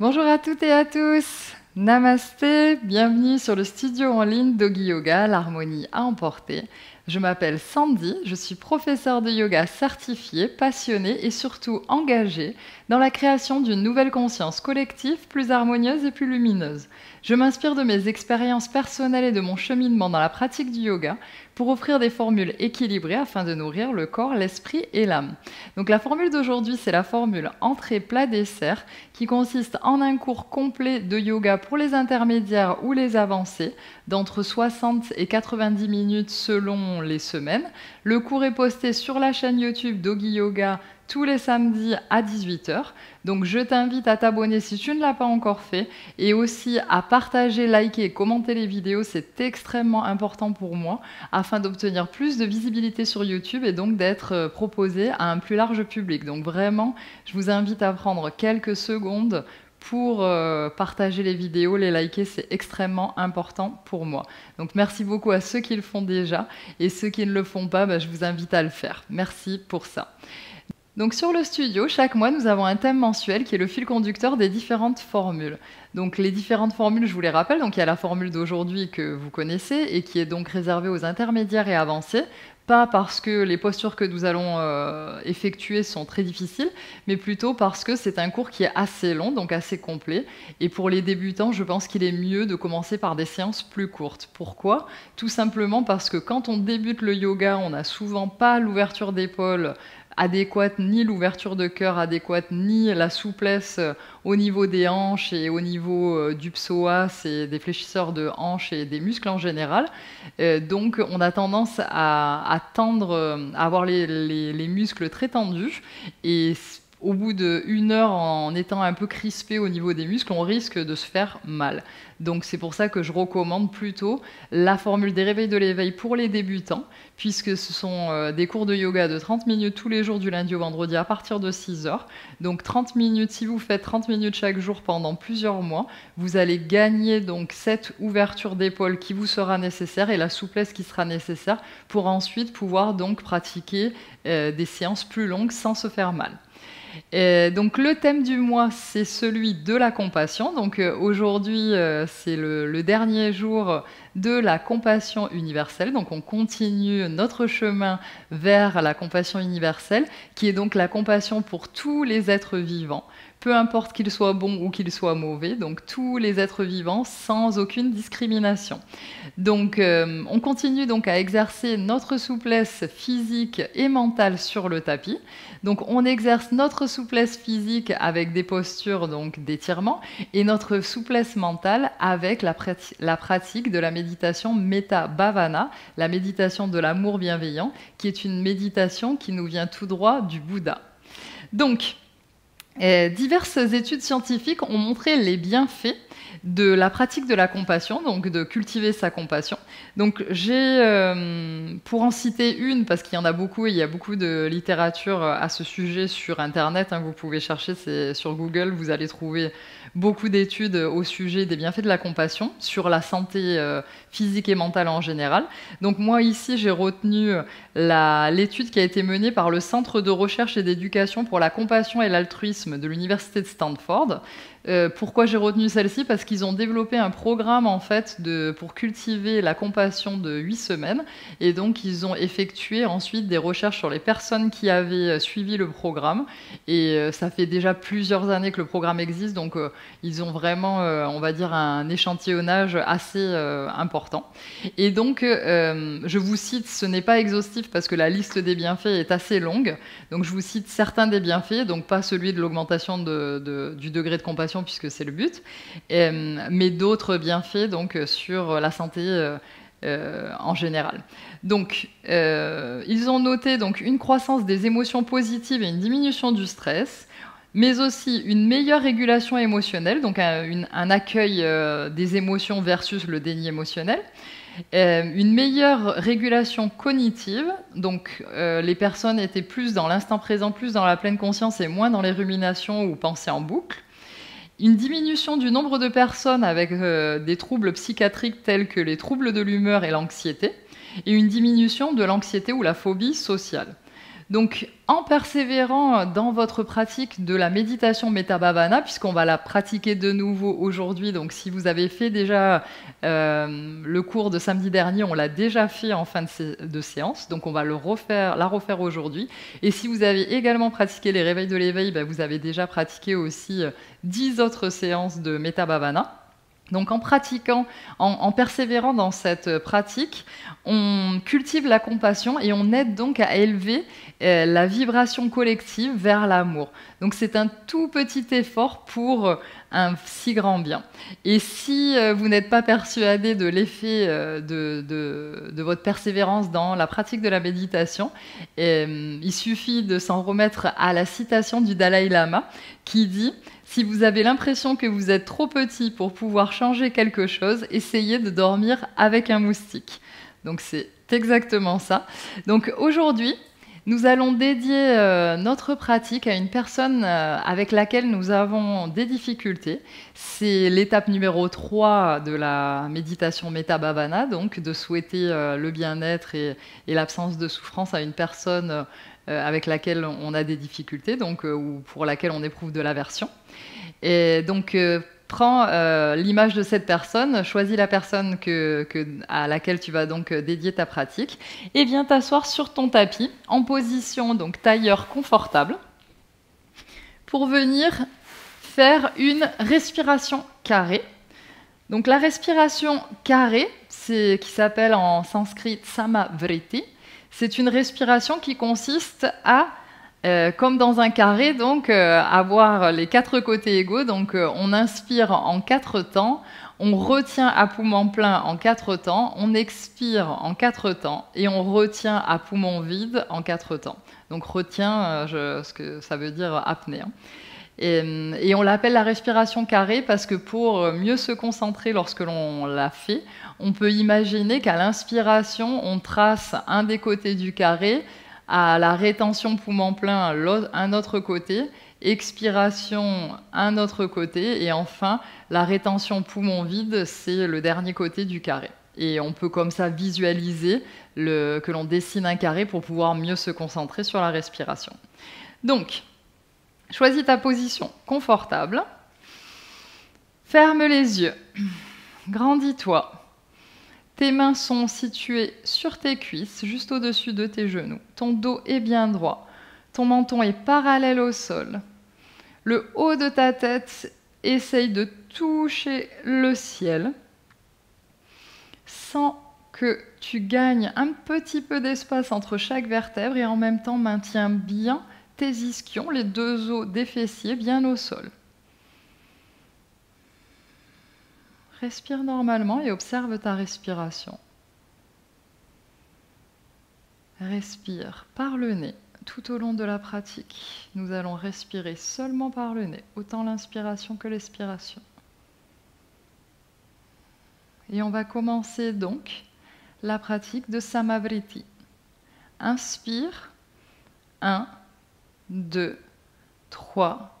Bonjour à toutes et à tous. Namasté, bienvenue sur le studio en ligne Doggy Yoga, l'harmonie à emporter. Je m'appelle Sandy, je suis professeure de yoga certifiée, passionnée et surtout engagée dans la création d'une nouvelle conscience collective plus harmonieuse et plus lumineuse. Je m'inspire de mes expériences personnelles et de mon cheminement dans la pratique du yoga pour offrir des formules équilibrées afin de nourrir le corps, l'esprit et l'âme. Donc la formule d'aujourd'hui, c'est la formule entrée plat dessert qui consiste en un cours complet de yoga pour les intermédiaires ou les avancés d'entre 60 et 90 minutes selon les semaines. Le cours est posté sur la chaîne YouTube Doggy Yoga tous les samedis à 18 h. Donc je t'invite à t'abonner si tu ne l'as pas encore fait et aussi à partager, liker et commenter les vidéos, c'est extrêmement important pour moi afin d'obtenir plus de visibilité sur YouTube et donc d'être proposé à un plus large public. Donc vraiment, je vous invite à prendre quelques secondes pour partager les vidéos, les liker, c'est extrêmement important pour moi. Donc merci beaucoup à ceux qui le font déjà et ceux qui ne le font pas, je vous invite à le faire. Merci pour ça. Donc sur le studio, chaque mois, nous avons un thème mensuel qui est le fil conducteur des différentes formules. Donc les différentes formules, je vous les rappelle, donc il y a la formule d'aujourd'hui que vous connaissez et qui est donc réservée aux intermédiaires et avancés, pas parce que les postures que nous allons effectuer sont très difficiles, mais plutôt parce que c'est un cours qui est assez long, donc assez complet. Et pour les débutants, je pense qu'il est mieux de commencer par des séances plus courtes. Pourquoi? Tout simplement parce que quand on débute le yoga, on n'a souvent pas l'ouverture d'épaule adéquate, ni l'ouverture de cœur adéquate, ni la souplesse au niveau des hanches et au niveau du psoas et des fléchisseurs de hanches et des muscles en général. Donc on a tendance à tendre, à avoir les muscles très tendus et au bout d'1 heure, en étant un peu crispé au niveau des muscles, on risque de se faire mal. Donc c'est pour ça que je recommande plutôt la formule des réveils de l'éveil pour les débutants, puisque ce sont des cours de yoga de 30 minutes tous les jours du lundi au vendredi à partir de 6 h. Donc 30 minutes, si vous faites 30 minutes chaque jour pendant plusieurs mois, vous allez gagner donc cette ouverture d'épaule qui vous sera nécessaire et la souplesse qui sera nécessaire pour ensuite pouvoir donc pratiquer des séances plus longues sans se faire mal. Donc le thème du mois, c'est celui de la compassion. Donc aujourd'hui, c'est le dernier jour de la compassion universelle. Donc on continue notre chemin vers la compassion universelle, qui est donc la compassion pour tous les êtres vivants, peu importe qu'ils soient bons ou qu'ils soient mauvais, donc tous les êtres vivants sans aucune discrimination. Donc on continue donc à exercer notre souplesse physique et mentale sur le tapis. Donc on exerce notre souplesse physique avec des postures donc d'étirement et notre souplesse mentale avec la pratique de la méditation Metta Bhavana, la méditation de l'amour bienveillant, qui est une méditation qui nous vient tout droit du Bouddha. Donc, diverses études scientifiques ont montré les bienfaits de la pratique de la compassion, donc de cultiver sa compassion. Donc j'ai, pour en citer une, parce qu'il y en a beaucoup, et il y a beaucoup de littérature à ce sujet sur Internet, vous pouvez chercher, c'est sur Google, vous allez trouver beaucoup d'études au sujet des bienfaits de la compassion, sur la santé physique et mentale en général. Donc moi ici, j'ai retenu l'étude qui a été menée par le Centre de recherche et d'éducation pour la compassion et l'altruisme de l'Université de Stanford. Pourquoi j'ai retenu celle-ci? Parce qu'ils ont développé un programme en fait pour cultiver la compassion de 8 semaines et donc ils ont effectué ensuite des recherches sur les personnes qui avaient suivi le programme et ça fait déjà plusieurs années que le programme existe, donc ils ont vraiment, on va dire, un échantillonnage assez important. Et donc je vous cite, ce n'est pas exhaustif parce que la liste des bienfaits est assez longue, donc je vous cite certains des bienfaits, donc pas celui de l'augmentation du degré de compassion puisque c'est le but, mais d'autres bienfaits donc, sur la santé en général. Donc, ils ont noté donc, une croissance des émotions positives et une diminution du stress, mais aussi une meilleure régulation émotionnelle, donc un accueil des émotions versus le déni émotionnel, une meilleure régulation cognitive, donc les personnes étaient plus dans l'instant présent, plus dans la pleine conscience et moins dans les ruminations ou pensées en boucle, une diminution du nombre de personnes avec des troubles psychiatriques tels que les troubles de l'humeur et l'anxiété, et une diminution de l'anxiété ou la phobie sociale. Donc, en persévérant dans votre pratique de la méditation Metta Bhavana, puisqu'on va la pratiquer de nouveau aujourd'hui, donc si vous avez fait déjà le cours de samedi dernier, on l'a déjà fait en fin de séance, donc on va la refaire aujourd'hui. Et si vous avez également pratiqué les réveils de l'éveil, vous avez déjà pratiqué aussi 10 autres séances de Metta Bhavana. Donc en pratiquant, en persévérant dans cette pratique, on cultive la compassion et on aide donc à élever la vibration collective vers l'amour. Donc c'est un tout petit effort pour un si grand bien. Et si vous n'êtes pas persuadé de l'effet de votre persévérance dans la pratique de la méditation, il suffit de s'en remettre à la citation du Dalai Lama qui dit: si vous avez l'impression que vous êtes trop petit pour pouvoir changer quelque chose, essayez de dormir avec un moustique. Donc c'est exactement ça. Donc aujourd'hui, nous allons dédier notre pratique à une personne avec laquelle nous avons des difficultés. C'est l'étape numéro 3 de la méditation Metta Bhavana, donc de souhaiter le bien-être et l'absence de souffrance à une personne avec laquelle on a des difficultés, donc, ou pour laquelle on éprouve de l'aversion. Et donc, prends l'image de cette personne, choisis la personne à laquelle tu vas donc dédier ta pratique, et viens t'asseoir sur ton tapis, en position donc tailleur confortable, pour venir faire une respiration carrée. Donc la respiration carrée, qui s'appelle en sanskrit Samavriti, c'est une respiration qui consiste à, comme dans un carré, donc avoir les 4 côtés égaux. Donc on inspire en 4 temps, on retient à poumon plein en 4 temps, on expire en 4 temps et on retient à poumon vide en 4 temps. Donc retient, ce que ça veut dire apnée. Et on l'appelle la respiration carrée parce que pour mieux se concentrer lorsque l'on la fait, on peut imaginer qu'à l'inspiration, on trace un des côtés du carré, à la rétention poumon plein, un autre côté, expiration, un autre côté, et enfin, la rétention poumon vide, c'est le dernier côté du carré. Et on peut comme ça visualiser que l'on dessine un carré pour pouvoir mieux se concentrer sur la respiration. Donc, choisis ta position confortable. Ferme les yeux. Grandis-toi. Tes mains sont situées sur tes cuisses, juste au-dessus de tes genoux. Ton dos est bien droit. Ton menton est parallèle au sol. Le haut de ta tête essaye de toucher le ciel sans que tu gagnes un petit peu d'espace entre chaque vertèbre et en même temps maintiens bien tes ischions, les 2 os des fessiers, bien au sol. Respire normalement et observe ta respiration. Respire par le nez tout au long de la pratique. Nous allons respirer seulement par le nez, autant l'inspiration que l'expiration. Et on va commencer donc la pratique de Samavriti. Inspire, 1, 2, 3,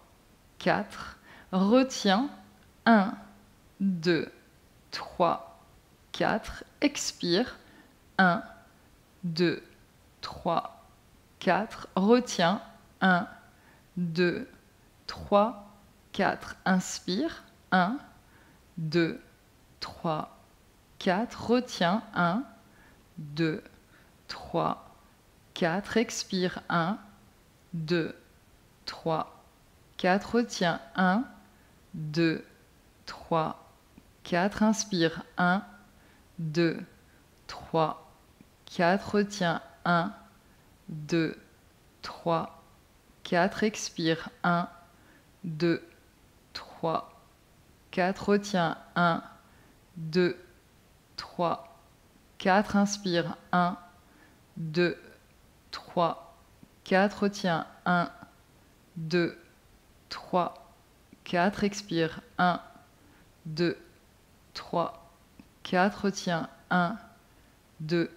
4. Retiens, 1, 2, 3, 4. Expire, 1, 2, 3, 4. Retiens, 1, 2, 3, 4. Inspire, 1, 2, 3, 4. Retiens, 1, 2, 3, 4. Expire, 1, 2, 3, 4. Retiens, 1, 2, 3, 4. Inspire, 1, 2, 3, 4. Retiens, 1, 2, 3, 4. Expire, 1, 2, 3, 4. Retiens, 1, 2, 3, 4. Inspire, 1, 2, 3, 4. Retiens, 1, 2, 3, 4. Expire, 1, 2, 3, 4. Retiens, 1, 2,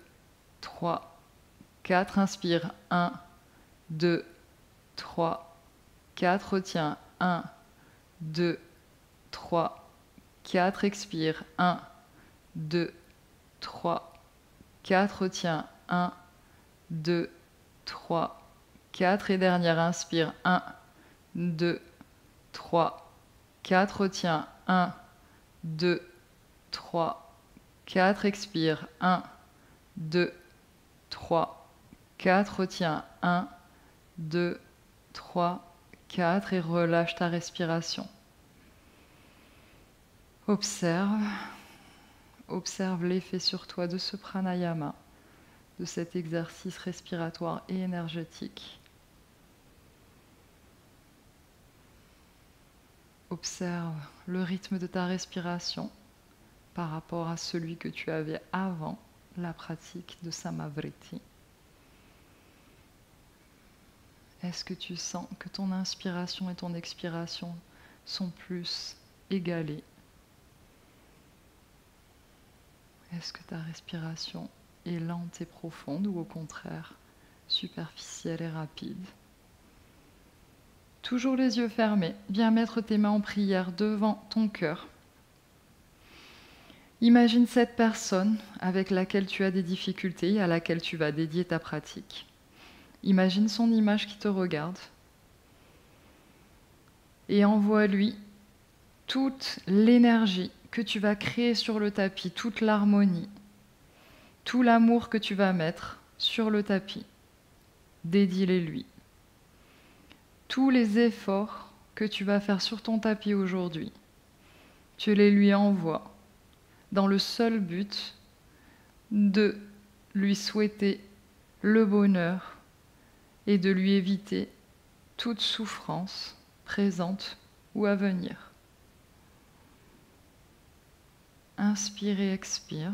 3, 4. Inspire, 1, 2, 3, 4. Retiens, 1, 2, 3, 4. Expire, 1, 2, 3, 4. Retiens, 1, 2, 3, 4. Et dernière, inspire. 1, 2, 3, 4. Retiens. 1, 2, 3, 4. Expire. 1, 2, 3, 4. Retiens. 1, 2, 3, 4. Et relâche ta respiration. Observe l'effet sur toi de ce pranayama, de cet exercice respiratoire et énergétique. Observe le rythme de ta respiration par rapport à celui que tu avais avant la pratique de Samavriti. Est-ce que tu sens que ton inspiration et ton expiration sont plus égalées? Est-ce que ta respiration est lente et profonde ou au contraire superficielle et rapide? Toujours les yeux fermés, viens mettre tes mains en prière devant ton cœur. Imagine cette personne avec laquelle tu as des difficultés et à laquelle tu vas dédier ta pratique. Imagine son image qui te regarde et envoie-lui toute l'énergie que tu vas créer sur le tapis, toute l'harmonie, tout l'amour que tu vas mettre sur le tapis. Dédie-les lui. Tous les efforts que tu vas faire sur ton tapis aujourd'hui, tu les lui envoies dans le seul but de lui souhaiter le bonheur et de lui éviter toute souffrance présente ou à venir. Inspire et expire.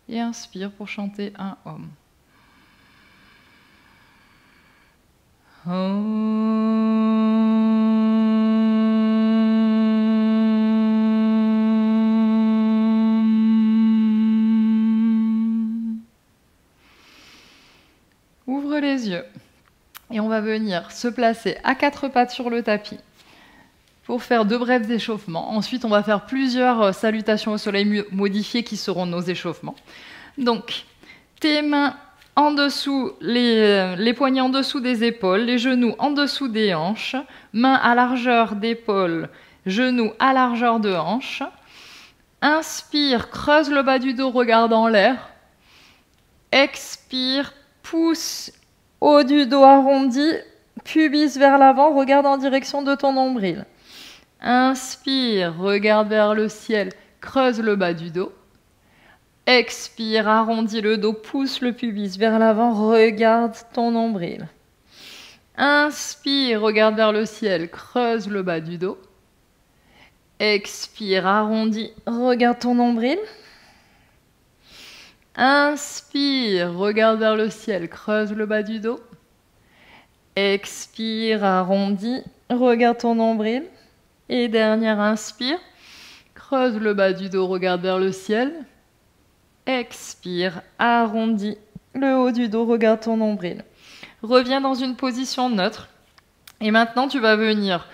Et inspire pour chanter un Om. Ouvre les yeux et on va venir se placer à quatre pattes sur le tapis pour faire 2 brefs échauffements. Ensuite, on va faire plusieurs salutations au soleil modifiées qui seront nos échauffements. Donc, tes mains en dessous, les poignets en dessous des épaules, les genoux en dessous des hanches, mains à largeur d'épaule, genoux à largeur de hanche. Inspire, creuse le bas du dos, regarde en l'air. Expire, pousse haut du dos arrondi, pubis vers l'avant, regarde en direction de ton nombril. Inspire, regarde vers le ciel, creuse le bas du dos. Expire, arrondis le dos, pousse le pubis vers l'avant, regarde ton nombril. Inspire, regarde vers le ciel, creuse le bas du dos. Expire, arrondis, regarde ton nombril. Inspire, regarde vers le ciel, creuse le bas du dos. Expire, arrondis, regarde ton nombril. Et dernière, inspire, creuse le bas du dos, regarde vers le ciel. Expire, arrondis le haut du dos, regarde ton nombril. Reviens dans une position neutre. Et maintenant, tu vas venir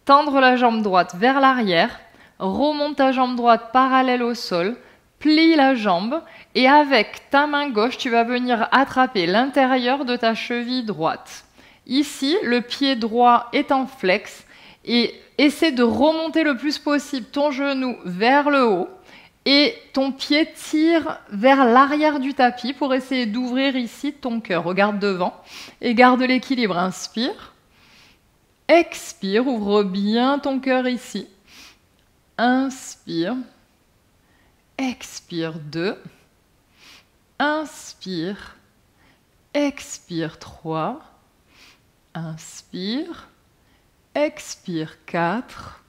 tendre la jambe droite vers l'arrière, remonte ta jambe droite parallèle au sol, plie la jambe et avec ta main gauche, tu vas venir attraper l'intérieur de ta cheville droite. Ici, le pied droit est en flex et essaie de remonter le plus possible ton genou vers le haut et ton pied tire vers l'arrière du tapis pour essayer d'ouvrir ici ton cœur. Regarde devant et garde l'équilibre. Inspire, expire, ouvre bien ton cœur ici. Inspire, expire 2, inspire, expire 3, inspire, expire 4,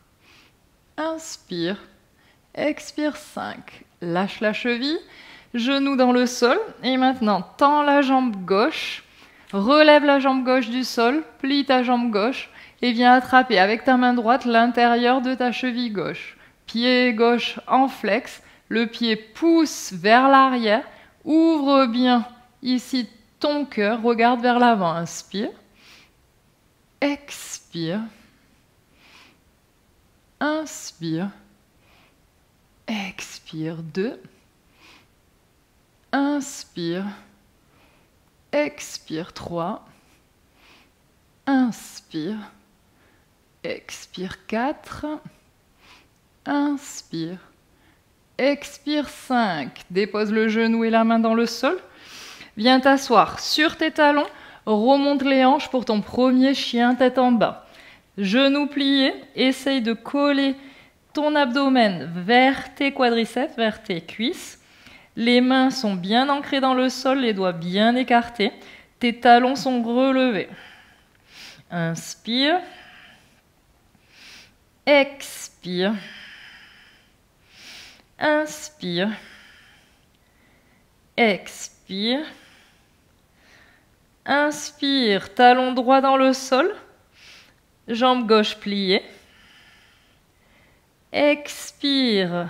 inspire, expire 5. Lâche la cheville, genou dans le sol. Et maintenant, tends la jambe gauche, relève la jambe gauche du sol, plie ta jambe gauche et viens attraper avec ta main droite l'intérieur de ta cheville gauche. Pied gauche en flex, le pied pousse vers l'arrière, ouvre bien ici ton cœur, regarde vers l'avant, inspire. Expire, inspire, expire 2, inspire, expire 3, inspire, expire 4, inspire, expire 5, dépose le genou et la main dans le sol, viens t'asseoir sur tes talons, remonte les hanches pour ton premier chien tête en bas. Genoux pliés, essaye de coller ton abdomen vers tes quadriceps, vers tes cuisses. Les mains sont bien ancrées dans le sol, les doigts bien écartés. Tes talons sont relevés. Inspire. Expire. Inspire. Expire. Inspire, talon droit dans le sol. Jambe gauche pliée. Expire.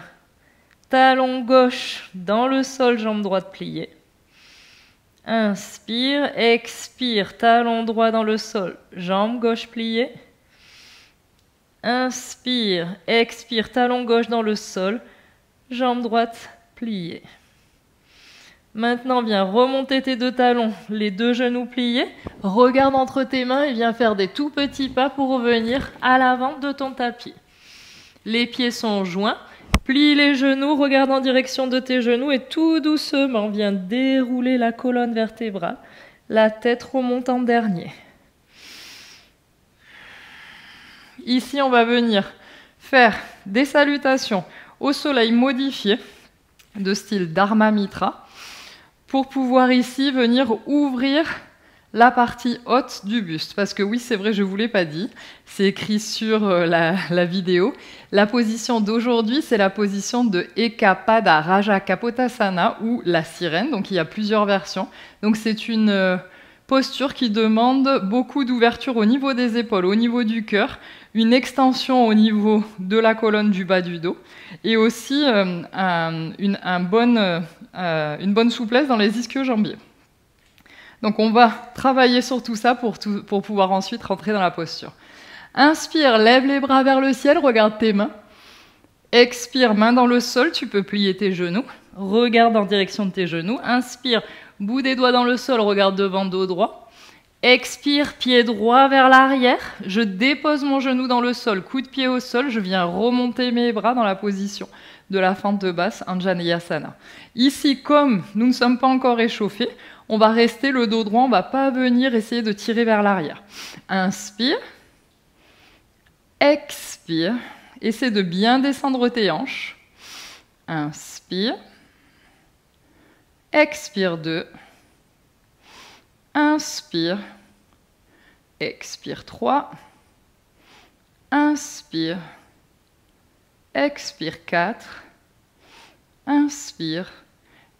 Talon gauche dans le sol, jambe droite pliée. Inspire, expire, talon droit dans le sol, jambe gauche pliée. Inspire, expire, talon gauche dans le sol, jambe droite pliée. Maintenant, viens remonter tes deux talons, les deux genoux pliés. Regarde entre tes mains et viens faire des tout petits pas pour revenir à l'avant de ton tapis. Les pieds sont joints. Plie les genoux, regarde en direction de tes genoux et tout doucement, viens dérouler la colonne vertébrale. La tête remonte en dernier. Ici, on va venir faire des salutations au soleil modifié de style Dharma Mitra pour pouvoir ici venir ouvrir la partie haute du buste. Parce que oui, c'est vrai, je ne vous l'ai pas dit, c'est écrit sur la vidéo. La position d'aujourd'hui, c'est la position de Eka Pada Raja Kapotasana ou la sirène. Donc il y a plusieurs versions. Donc c'est une posture qui demande beaucoup d'ouverture au niveau des épaules, au niveau du cœur, une extension au niveau de la colonne du bas du dos et aussi une bonne souplesse dans les ischio-jambiers. Donc on va travailler sur tout ça pour pouvoir ensuite rentrer dans la posture. Inspire, lève les bras vers le ciel, regarde tes mains. Expire, main dans le sol, tu peux plier tes genoux. Regarde en direction de tes genoux. Inspire, bout des doigts dans le sol, regarde devant, dos droit. Expire, pied droit vers l'arrière. Je dépose mon genou dans le sol, coup de pied au sol. Je viens remonter mes bras dans la position de la fente de basse, Anjaneyasana. Ici, comme nous ne sommes pas encore échauffés, on va rester le dos droit, on ne va pas venir essayer de tirer vers l'arrière. Inspire. Expire. Essaie de bien descendre tes hanches. Inspire. Expire 2. Inspire. Expire 3. Inspire. Expire 4. Inspire.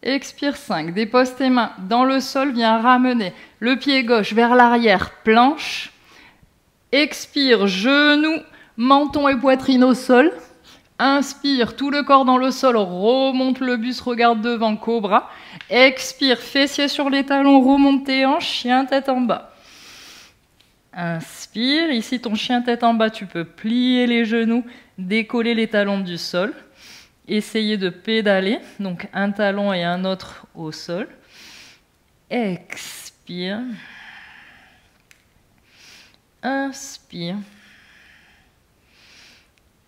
Expire 5. Dépose tes mains dans le sol, viens ramener le pied gauche vers l'arrière, planche. Expire, genoux, menton et poitrine au sol. Inspire, tout le corps dans le sol, remonte le buste, regarde devant, cobra. Expire, fessiers sur les talons, remonte tes hanches, chien tête en bas. Inspire, ici ton chien tête en bas, tu peux plier les genoux, décoller les talons du sol. Essayez de pédaler, donc un talon et un autre au sol. Expire. Inspire.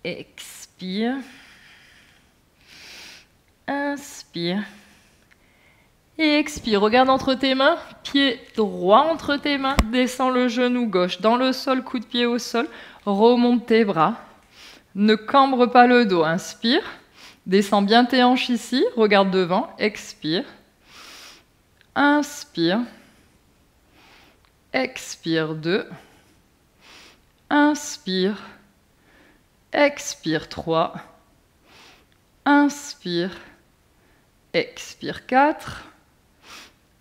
Expire. Inspire. Et expire. Regarde entre tes mains, pied droit entre tes mains, descends le genou gauche dans le sol, coup de pied au sol, remonte tes bras. Ne cambre pas le dos, inspire. Descends bien tes hanches ici, regarde devant, expire. Inspire. Expire 2. Inspire. Expire 3. Inspire. Expire 4.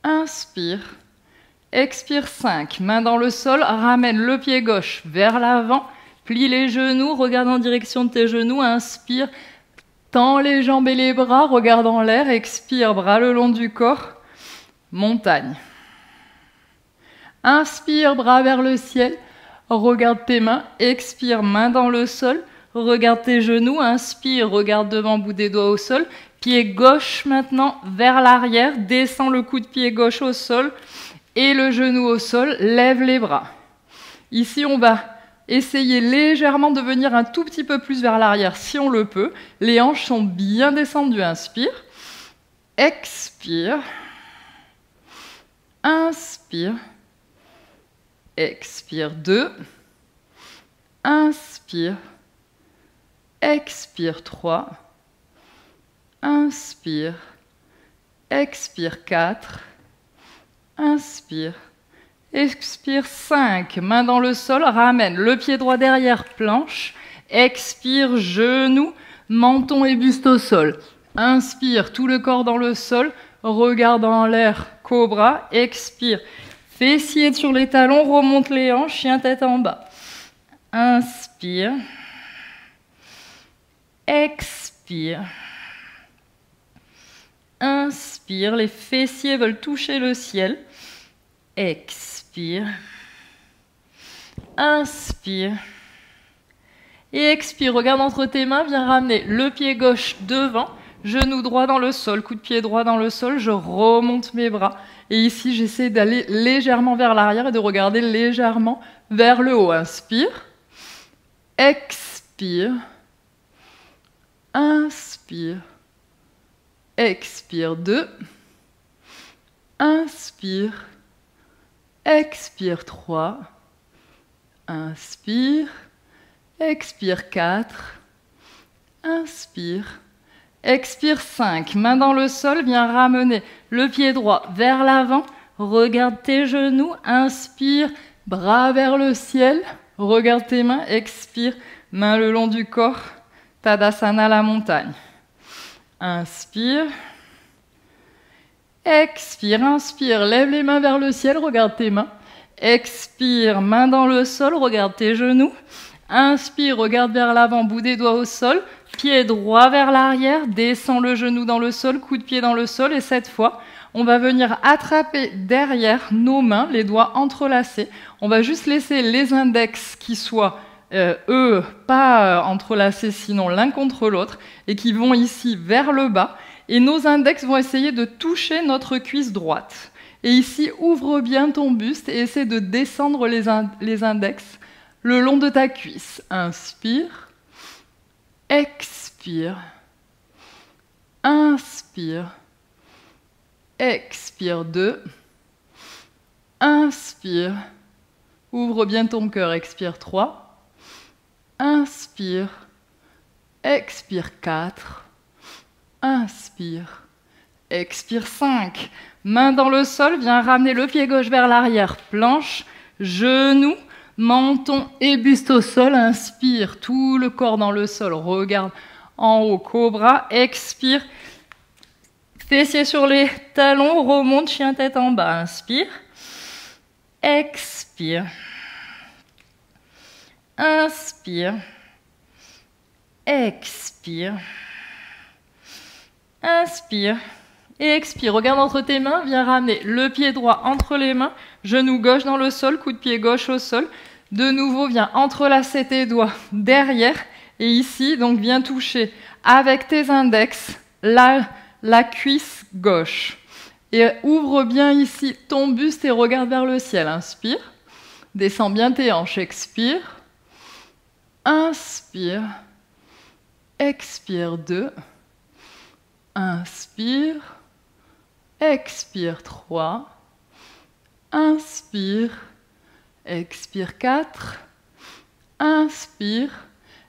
Inspire. Expire 5. Main dans le sol, ramène le pied gauche vers l'avant. Plie les genoux, regarde en direction de tes genoux, inspire. Tends les jambes et les bras, regarde en l'air, expire, bras le long du corps, montagne. Inspire, bras vers le ciel, regarde tes mains, expire, main dans le sol, regarde tes genoux, inspire, regarde devant, bout des doigts au sol, pied gauche maintenant vers l'arrière, descends le coup de pied gauche au sol, et le genou au sol, lève les bras. Ici, on va essayer légèrement de venir un tout petit peu plus vers l'arrière si on le peut. Les hanches sont bien descendues. Inspire. Expire. Inspire. Expire. 2. Inspire. Expire. 3. Inspire. Expire. 4. Inspire. Expire. 5. Main dans le sol. Ramène le pied droit derrière, planche. Expire. Genou, menton et buste au sol. Inspire. Tout le corps dans le sol. Regarde en l'air. Cobra. Expire. Fessiers sur les talons. Remonte les hanches. Chien tête en bas. Inspire. Expire. Inspire. Les fessiers veulent toucher le ciel. Expire. Inspire. Et expire. Regarde entre tes mains. Viens ramener le pied gauche devant. Genou droit dans le sol. Coup de pied droit dans le sol. Je remonte mes bras. Et ici, j'essaie d'aller légèrement vers l'arrière et de regarder légèrement vers le haut. Inspire. Expire. Inspire. Expire. 2. Inspire. Expire. 3. Inspire. Expire. 4. Inspire. Expire. 5. Main dans le sol, viens ramener le pied droit vers l'avant. Regarde tes genoux. Inspire. Bras vers le ciel. Regarde tes mains. Expire. Main le long du corps. Tadasana, la montagne. Inspire. Expire, inspire. Lève les mains vers le ciel, regarde tes mains. Expire, main dans le sol, regarde tes genoux. Inspire, regarde vers l'avant, bout des doigts au sol. Pied droit vers l'arrière, descends le genou dans le sol, coup de pied dans le sol. Et cette fois, on va venir attraper derrière nos mains, les doigts entrelacés. On va juste laisser les index qui soient pas entrelacés, sinon l'un contre l'autre, et qui vont ici vers le bas. Et nos index vont essayer de toucher notre cuisse droite. Et ici, ouvre bien ton buste et essaie de descendre les index le long de ta cuisse. Inspire. Expire. Inspire. Expire. 2. Inspire. Ouvre bien ton cœur. Expire. 3. Inspire. Expire. 4. Inspire. Expire. 5. Main dans le sol, viens ramener le pied gauche vers l'arrière. Planche, genou, menton et buste au sol. Inspire, tout le corps dans le sol. Regarde en haut, cobra. Expire. Fessiers sur les talons, remonte, chien tête en bas. Inspire. Expire. Inspire. Expire. Inspire. Et expire. Regarde entre tes mains. Viens ramener le pied droit entre les mains. Genou gauche dans le sol. Coup de pied gauche au sol. De nouveau, viens entrelacer tes doigts derrière. Et ici, donc, viens toucher avec tes index la cuisse gauche. Et ouvre bien ici ton buste et regarde vers le ciel. Inspire. Descends bien tes hanches. Expire. Inspire. Expire. 2. Inspire. Expire. 3. Inspire. Expire. 4. Inspire.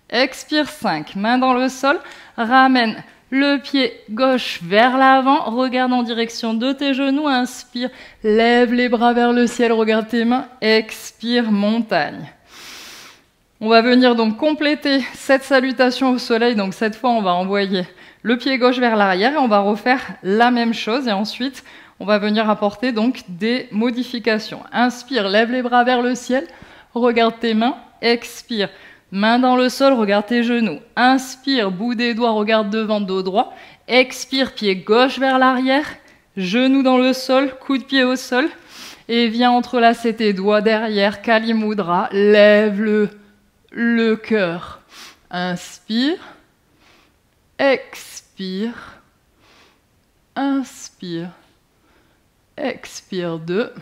Expire. 5. Main dans le sol. Ramène le pied gauche vers l'avant. Regarde en direction de tes genoux. Inspire. Lève les bras vers le ciel. Regarde tes mains. Expire. Montagne. On va venir donc compléter cette salutation au soleil. Donc cette fois, on va envoyer le pied gauche vers l'arrière et on va refaire la même chose. Et ensuite, on va venir apporter donc des modifications. Inspire, lève les bras vers le ciel. Regarde tes mains. Expire. Main dans le sol, regarde tes genoux. Inspire, bout des doigts, regarde devant, dos droit. Expire, pied gauche vers l'arrière. Genou dans le sol, coup de pied au sol. Et viens entrelacer tes doigts derrière. Kali Mudra, lève le cœur. Inspire. Expire. Inspire. Expire. 2.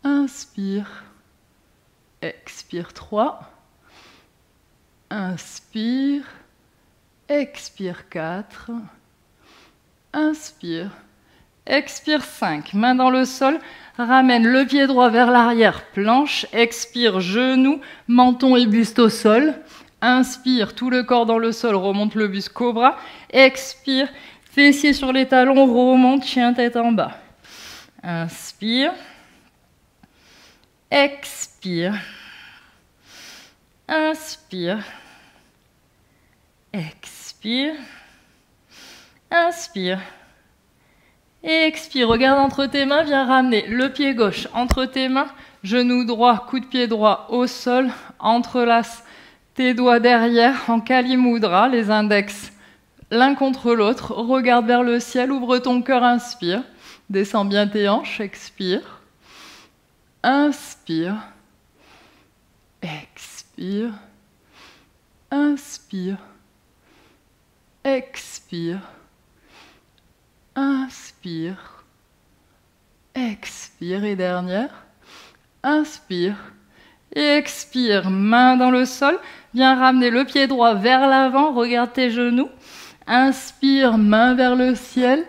Inspire. Expire 3. Inspire. Expire 4. Inspire. Expire 5. Main dans le sol. Ramène le pied droit vers l'arrière. Planche. Expire. Genou, menton et buste au sol. Inspire. Tout le corps dans le sol. Remonte le buste. Cobra. Expire. Fessiers sur les talons. Remonte. Chien tête en bas. Inspire. Expire. Inspire. Expire. Inspire. Et expire. Regarde entre tes mains. Viens ramener le pied gauche entre tes mains. Genou droit, coup de pied droit au sol. Entrelace tes doigts derrière en Kali Mudra. Les index l'un contre l'autre. Regarde vers le ciel. Ouvre ton cœur. Inspire. Descends bien tes hanches. Expire. Inspire. Expire. Inspire. Expire. Inspire. Expire. Et dernière. Inspire. Et expire. Main dans le sol. Viens ramener le pied droit vers l'avant. Regarde tes genoux. Inspire. Main vers le ciel.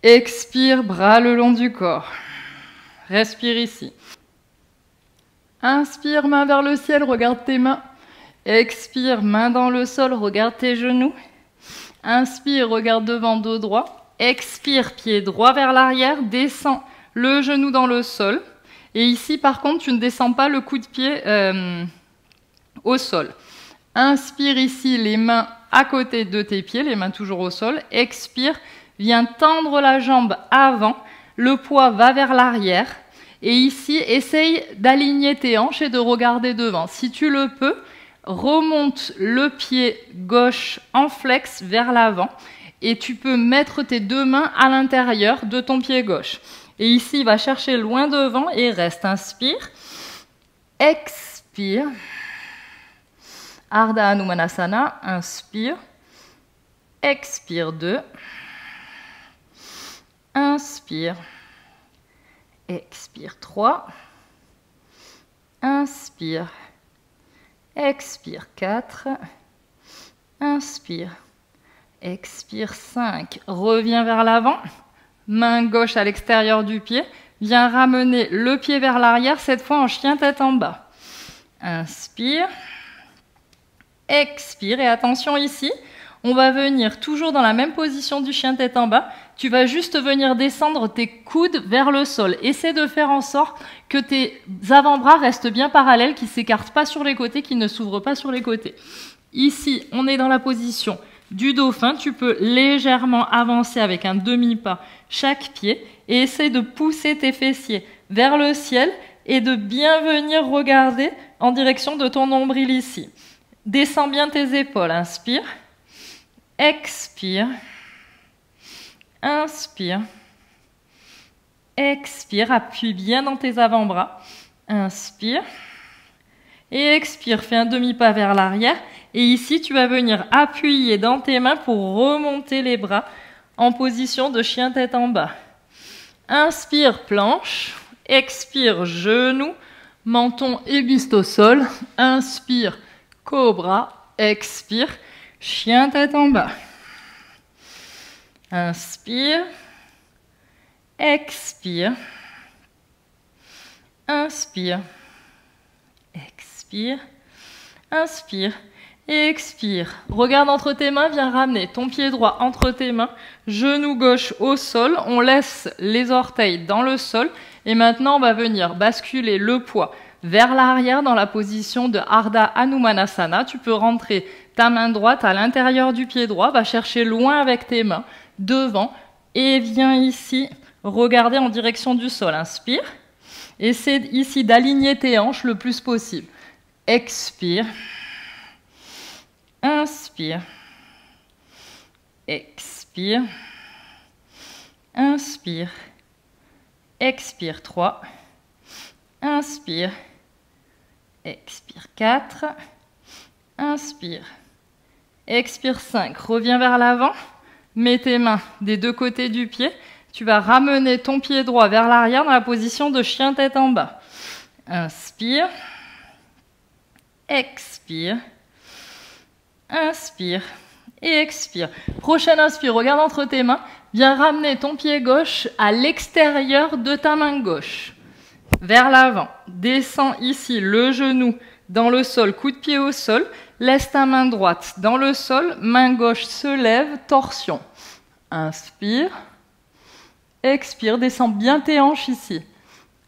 Expire. Bras le long du corps. Respire ici. Inspire. Main vers le ciel. Regarde tes mains. Expire. Main dans le sol. Regarde tes genoux. Inspire. Regarde devant, dos droit. Expire, pied droit vers l'arrière, descends le genou dans le sol. Et ici, par contre, tu ne descends pas le coup de pied au sol. Inspire ici, les mains à côté de tes pieds, les mains toujours au sol. Expire, viens tendre la jambe avant, le poids va vers l'arrière. Et ici, essaye d'aligner tes hanches et de regarder devant. Si tu le peux, remonte le pied gauche en flex vers l'avant. Et tu peux mettre tes deux mains à l'intérieur de ton pied gauche. Et ici, va chercher loin devant et reste. Inspire. Expire. Ardha Hanumanasana. Inspire. Expire 2. Inspire. Expire 3. Inspire. Expire 4. Inspire. Expire 5. Reviens vers l'avant. Main gauche à l'extérieur du pied. Viens ramener le pied vers l'arrière, cette fois en chien tête en bas. Inspire. Expire. Et attention ici, on va venir toujours dans la même position du chien tête en bas. Tu vas juste venir descendre tes coudes vers le sol. Essaie de faire en sorte que tes avant-bras restent bien parallèles, qu'ils ne s'écartent pas sur les côtés, qu'ils ne s'ouvrent pas sur les côtés. Ici, on est dans la position du dauphin. Tu peux légèrement avancer avec un demi-pas chaque pied et essaie de pousser tes fessiers vers le ciel et de bien venir regarder en direction de ton nombril ici. Descends bien tes épaules. Inspire. Expire. Inspire. Expire. Appuie bien dans tes avant-bras. Inspire. Et expire. Fais un demi-pas vers l'arrière. Et ici, tu vas venir appuyer dans tes mains pour remonter les bras en position de chien tête en bas. Inspire, planche. Expire, genou, menton et buste au sol. Inspire, cobra. Expire, chien tête en bas. Inspire. Expire. Inspire. Expire. Inspire. Et expire. Regarde entre tes mains, viens ramener ton pied droit entre tes mains, genou gauche au sol. On laisse les orteils dans le sol. Et maintenant, on va venir basculer le poids vers l'arrière dans la position de Ardha Hanumanasana. Tu peux rentrer ta main droite à l'intérieur du pied droit, va chercher loin avec tes mains, devant, et viens ici regarder en direction du sol. Inspire. Essaie ici d'aligner tes hanches le plus possible. Expire. Inspire. Expire. Inspire. Expire 3. Inspire. Expire 4. Inspire. Expire 5. Reviens vers l'avant. Mets tes mains des deux côtés du pied. Tu vas ramener ton pied droit vers l'arrière dans la position de chien tête en bas. Inspire. Expire. Inspire. Et expire. Prochaine inspire, regarde entre tes mains. Viens ramener ton pied gauche à l'extérieur de ta main gauche. Vers l'avant. Descends ici le genou dans le sol, coup de pied au sol. Laisse ta main droite dans le sol. Main gauche se lève, torsion. Inspire. Expire. Descends bien tes hanches ici.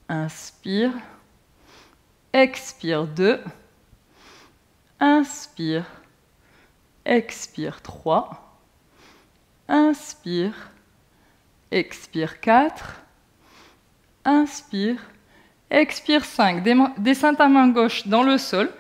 Inspire. Expire 2. Inspire. Expire 3. Inspire. Expire 4. Inspire. Expire 5. Descends ta main gauche dans le sol.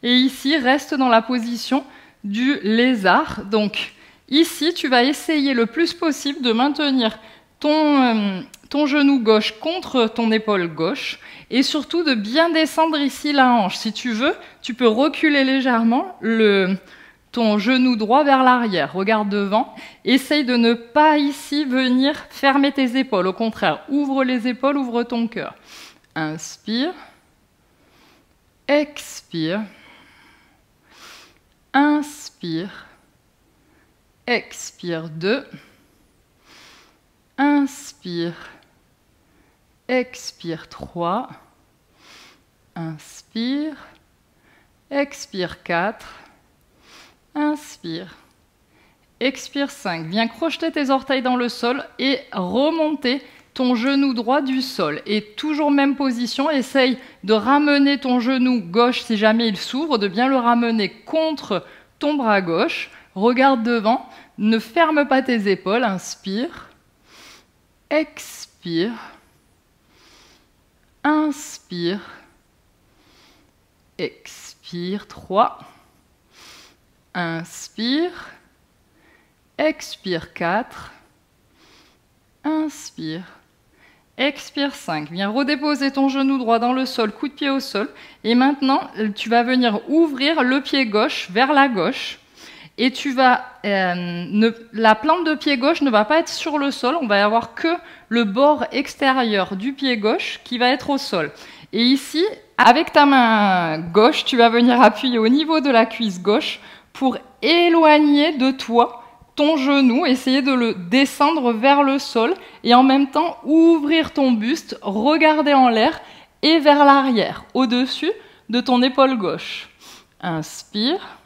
Et ici, reste dans la position du lézard. Donc, ici, tu vas essayer le plus possible de maintenir ton genou gauche contre ton épaule gauche et surtout de bien descendre ici la hanche. Si tu veux, tu peux reculer légèrement ton genou droit vers l'arrière. Regarde devant. Essaye de ne pas ici venir fermer tes épaules. Au contraire, ouvre les épaules, ouvre ton cœur. Inspire. Expire. Inspire. Expire 2. Inspire. Expire 3. Inspire. Expire 4. Inspire. Expire 5. Viens crocheter tes orteils dans le sol et remonter ton genou droit du sol. Et toujours même position, essaye de ramener ton genou gauche si jamais il s'ouvre, de bien le ramener contre ton bras gauche. Regarde devant, ne ferme pas tes épaules, inspire. Expire. Inspire. Expire 3. Inspire. Expire 4. Inspire. Expire 5. Viens redéposer ton genou droit dans le sol, coup de pied au sol. Et maintenant, tu vas venir ouvrir le pied gauche vers la gauche. Et tu vas, la plante de pied gauche ne va pas être sur le sol, on va avoir que le bord extérieur du pied gauche qui va être au sol. Et ici, avec ta main gauche, tu vas venir appuyer au niveau de la cuisse gauche pour éloigner de toi ton genou, essayer de le descendre vers le sol et en même temps ouvrir ton buste, regarder en l'air et vers l'arrière, au-dessus de ton épaule gauche. Inspire.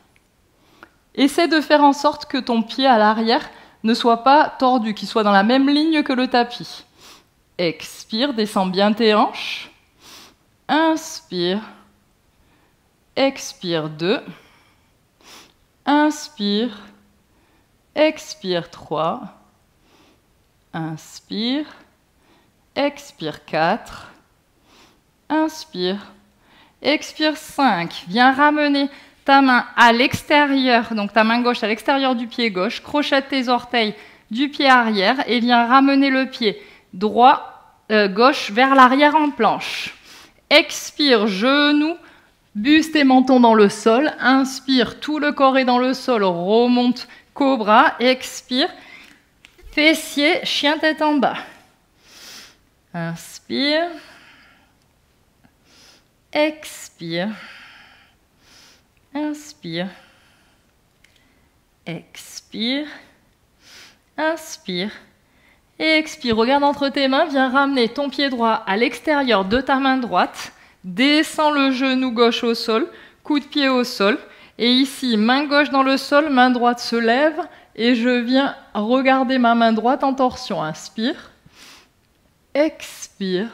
Essaie de faire en sorte que ton pied à l'arrière ne soit pas tordu, qu'il soit dans la même ligne que le tapis. Expire, descends bien tes hanches. Inspire. Expire 2. Inspire. Expire 3. Inspire. Expire 4. Inspire. Expire 5. Viens ramener ta main à l'extérieur, donc ta main gauche à l'extérieur du pied gauche, crochette tes orteils du pied arrière et viens ramener le pied gauche vers l'arrière en planche. Expire, genou, buste et menton dans le sol. Inspire, tout le corps est dans le sol, remonte, cobra. Expire, fessier, chien tête en bas. Inspire. Expire. Inspire. Expire. Inspire. Et expire. Regarde entre tes mains. Viens ramener ton pied droit à l'extérieur de ta main droite. Descends le genou gauche au sol. Coup de pied au sol. Et ici, main gauche dans le sol, main droite se lève. Et je viens regarder ma main droite en torsion. Inspire. Expire.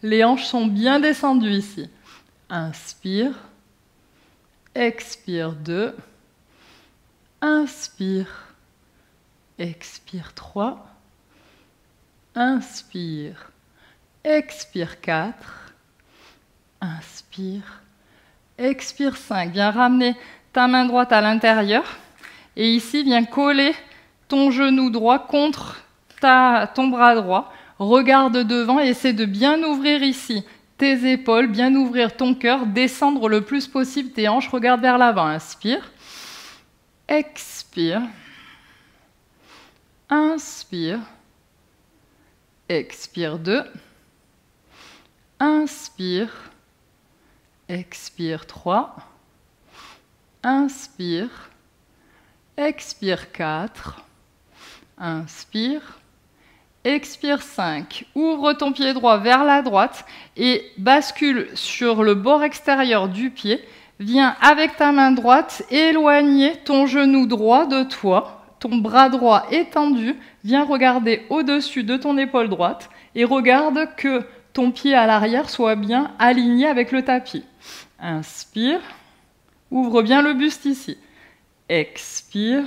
Les hanches sont bien descendues ici. Inspire. Expire 2. Inspire. Expire 3. Inspire. Expire 4. Inspire. Expire 5. Viens ramener ta main droite à l'intérieur. Et ici, viens coller ton genou droit contre ton bras droit. Regarde devant et essaie de bien ouvrir ici tes épaules, bien ouvrir ton cœur, descendre le plus possible tes hanches, regarde vers l'avant, inspire, expire, inspire, expire 2, Inspire. Expire 3. Inspire. Expire 4. Inspire. Expire 5. Ouvre ton pied droit vers la droite et bascule sur le bord extérieur du pied. Viens avec ta main droite éloigner ton genou droit de toi. Ton bras droit étendu. Viens regarder au-dessus de ton épaule droite et regarde que ton pied à l'arrière soit bien aligné avec le tapis. Inspire. Ouvre bien le buste ici. Expire.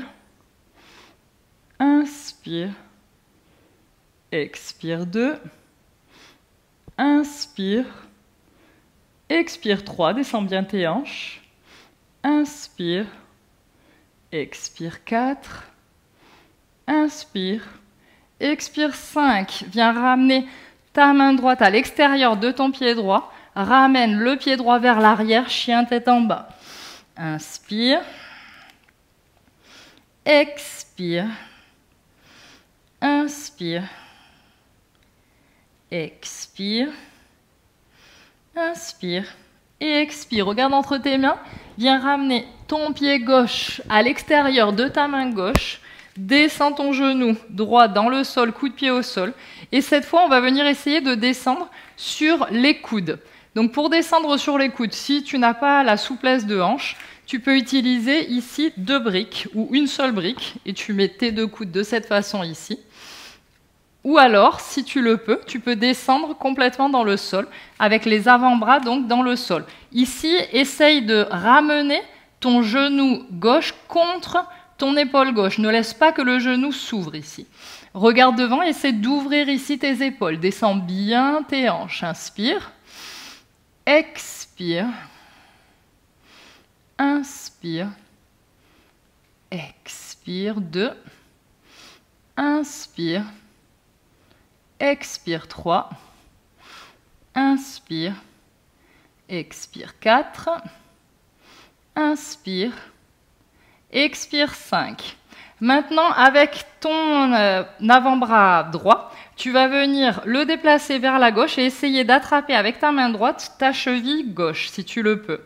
Inspire. Expire 2. Inspire. Expire 3. Descends bien tes hanches. Inspire. Expire 4. Inspire. Expire 5. Viens ramener ta main droite à l'extérieur de ton pied droit. Ramène le pied droit vers l'arrière. Chien tête en bas. Inspire. Expire. Inspire. Expire. Inspire. Et expire. Regarde entre tes mains. Viens ramener ton pied gauche à l'extérieur de ta main gauche. Descends ton genou droit dans le sol, coup de pied au sol. Et cette fois, on va venir essayer de descendre sur les coudes. Donc pour descendre sur les coudes, si tu n'as pas la souplesse de hanche, tu peux utiliser ici 2 briques ou une seule brique. Et tu mets tes 2 coudes de cette façon ici. Ou alors, si tu le peux, tu peux descendre complètement dans le sol, avec les avant-bras donc dans le sol. Ici, essaye de ramener ton genou gauche contre ton épaule gauche. Ne laisse pas que le genou s'ouvre ici. Regarde devant, essaie d'ouvrir ici tes épaules. Descends bien tes hanches. Inspire. Expire. Inspire. Expire. 2. Inspire. Expire 3. Inspire. Expire 4. Inspire. Expire 5. Maintenant, avec ton avant-bras droit, tu vas venir le déplacer vers la gauche et essayer d'attraper avec ta main droite ta cheville gauche, si tu le peux.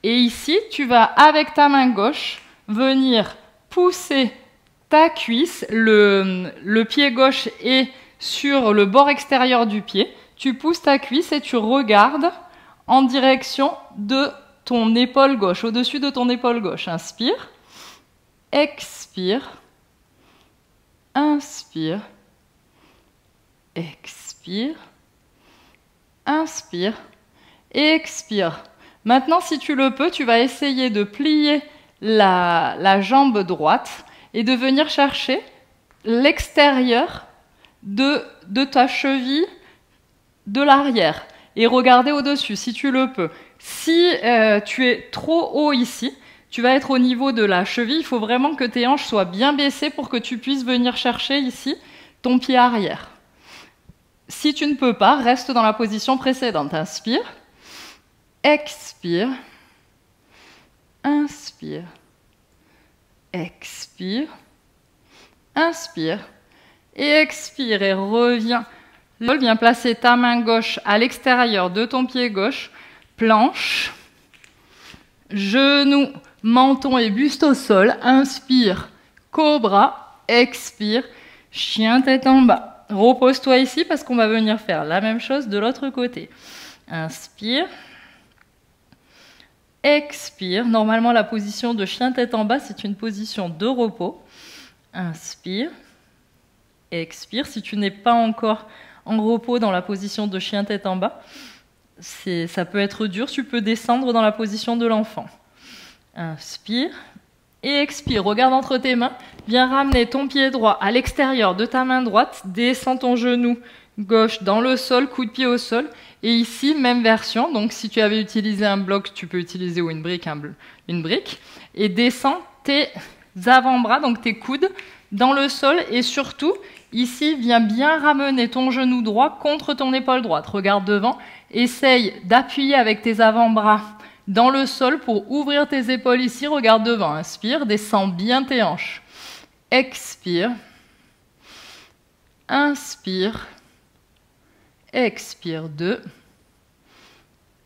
Et ici, tu vas, avec ta main gauche, venir pousser ta cuisse. Le pied gauche est sur le bord extérieur du pied. Tu pousses ta cuisse et tu regardes en direction de ton épaule gauche, au-dessus de ton épaule gauche. Inspire. Expire. Inspire. Expire. Inspire. Et expire. Maintenant, si tu le peux, tu vas essayer de plier la jambe droite et de venir chercher l'extérieur de ta cheville de l'arrière et regarder au-dessus si tu le peux. Si tu es trop haut ici, tu vas être au niveau de la cheville. Il faut vraiment que tes hanches soient bien baissées pour que tu puisses venir chercher ici ton pied arrière. Si tu ne peux pas, reste dans la position précédente. Inspire. Expire. Inspire. Expire. Inspire. Et expire et reviens. Viens placer ta main gauche à l'extérieur de ton pied gauche. Planche. Genou, menton et buste au sol. Inspire. Cobra. Expire. Chien tête en bas. Repose-toi ici parce qu'on va venir faire la même chose de l'autre côté. Inspire. Expire. Normalement, la position de chien tête en bas, c'est une position de repos. Inspire. Expire. Si tu n'es pas encore en repos dans la position de chien tête en bas, ça peut être dur. Tu peux descendre dans la position de l'enfant. Inspire. Et expire. Regarde entre tes mains. Viens ramener ton pied droit à l'extérieur de ta main droite. Descends ton genou gauche dans le sol, coup de pied au sol. Et ici, même version. Donc, si tu avais utilisé un bloc, tu peux utiliser ou une brique, une brique. Et descends tes avant-bras, donc tes coudes, dans le sol. Et surtout, ici, viens bien ramener ton genou droit contre ton épaule droite. Regarde devant. Essaye d'appuyer avec tes avant-bras dans le sol pour ouvrir tes épaules ici. Regarde devant. Inspire. Descends bien tes hanches. Expire. Inspire. Expire 2.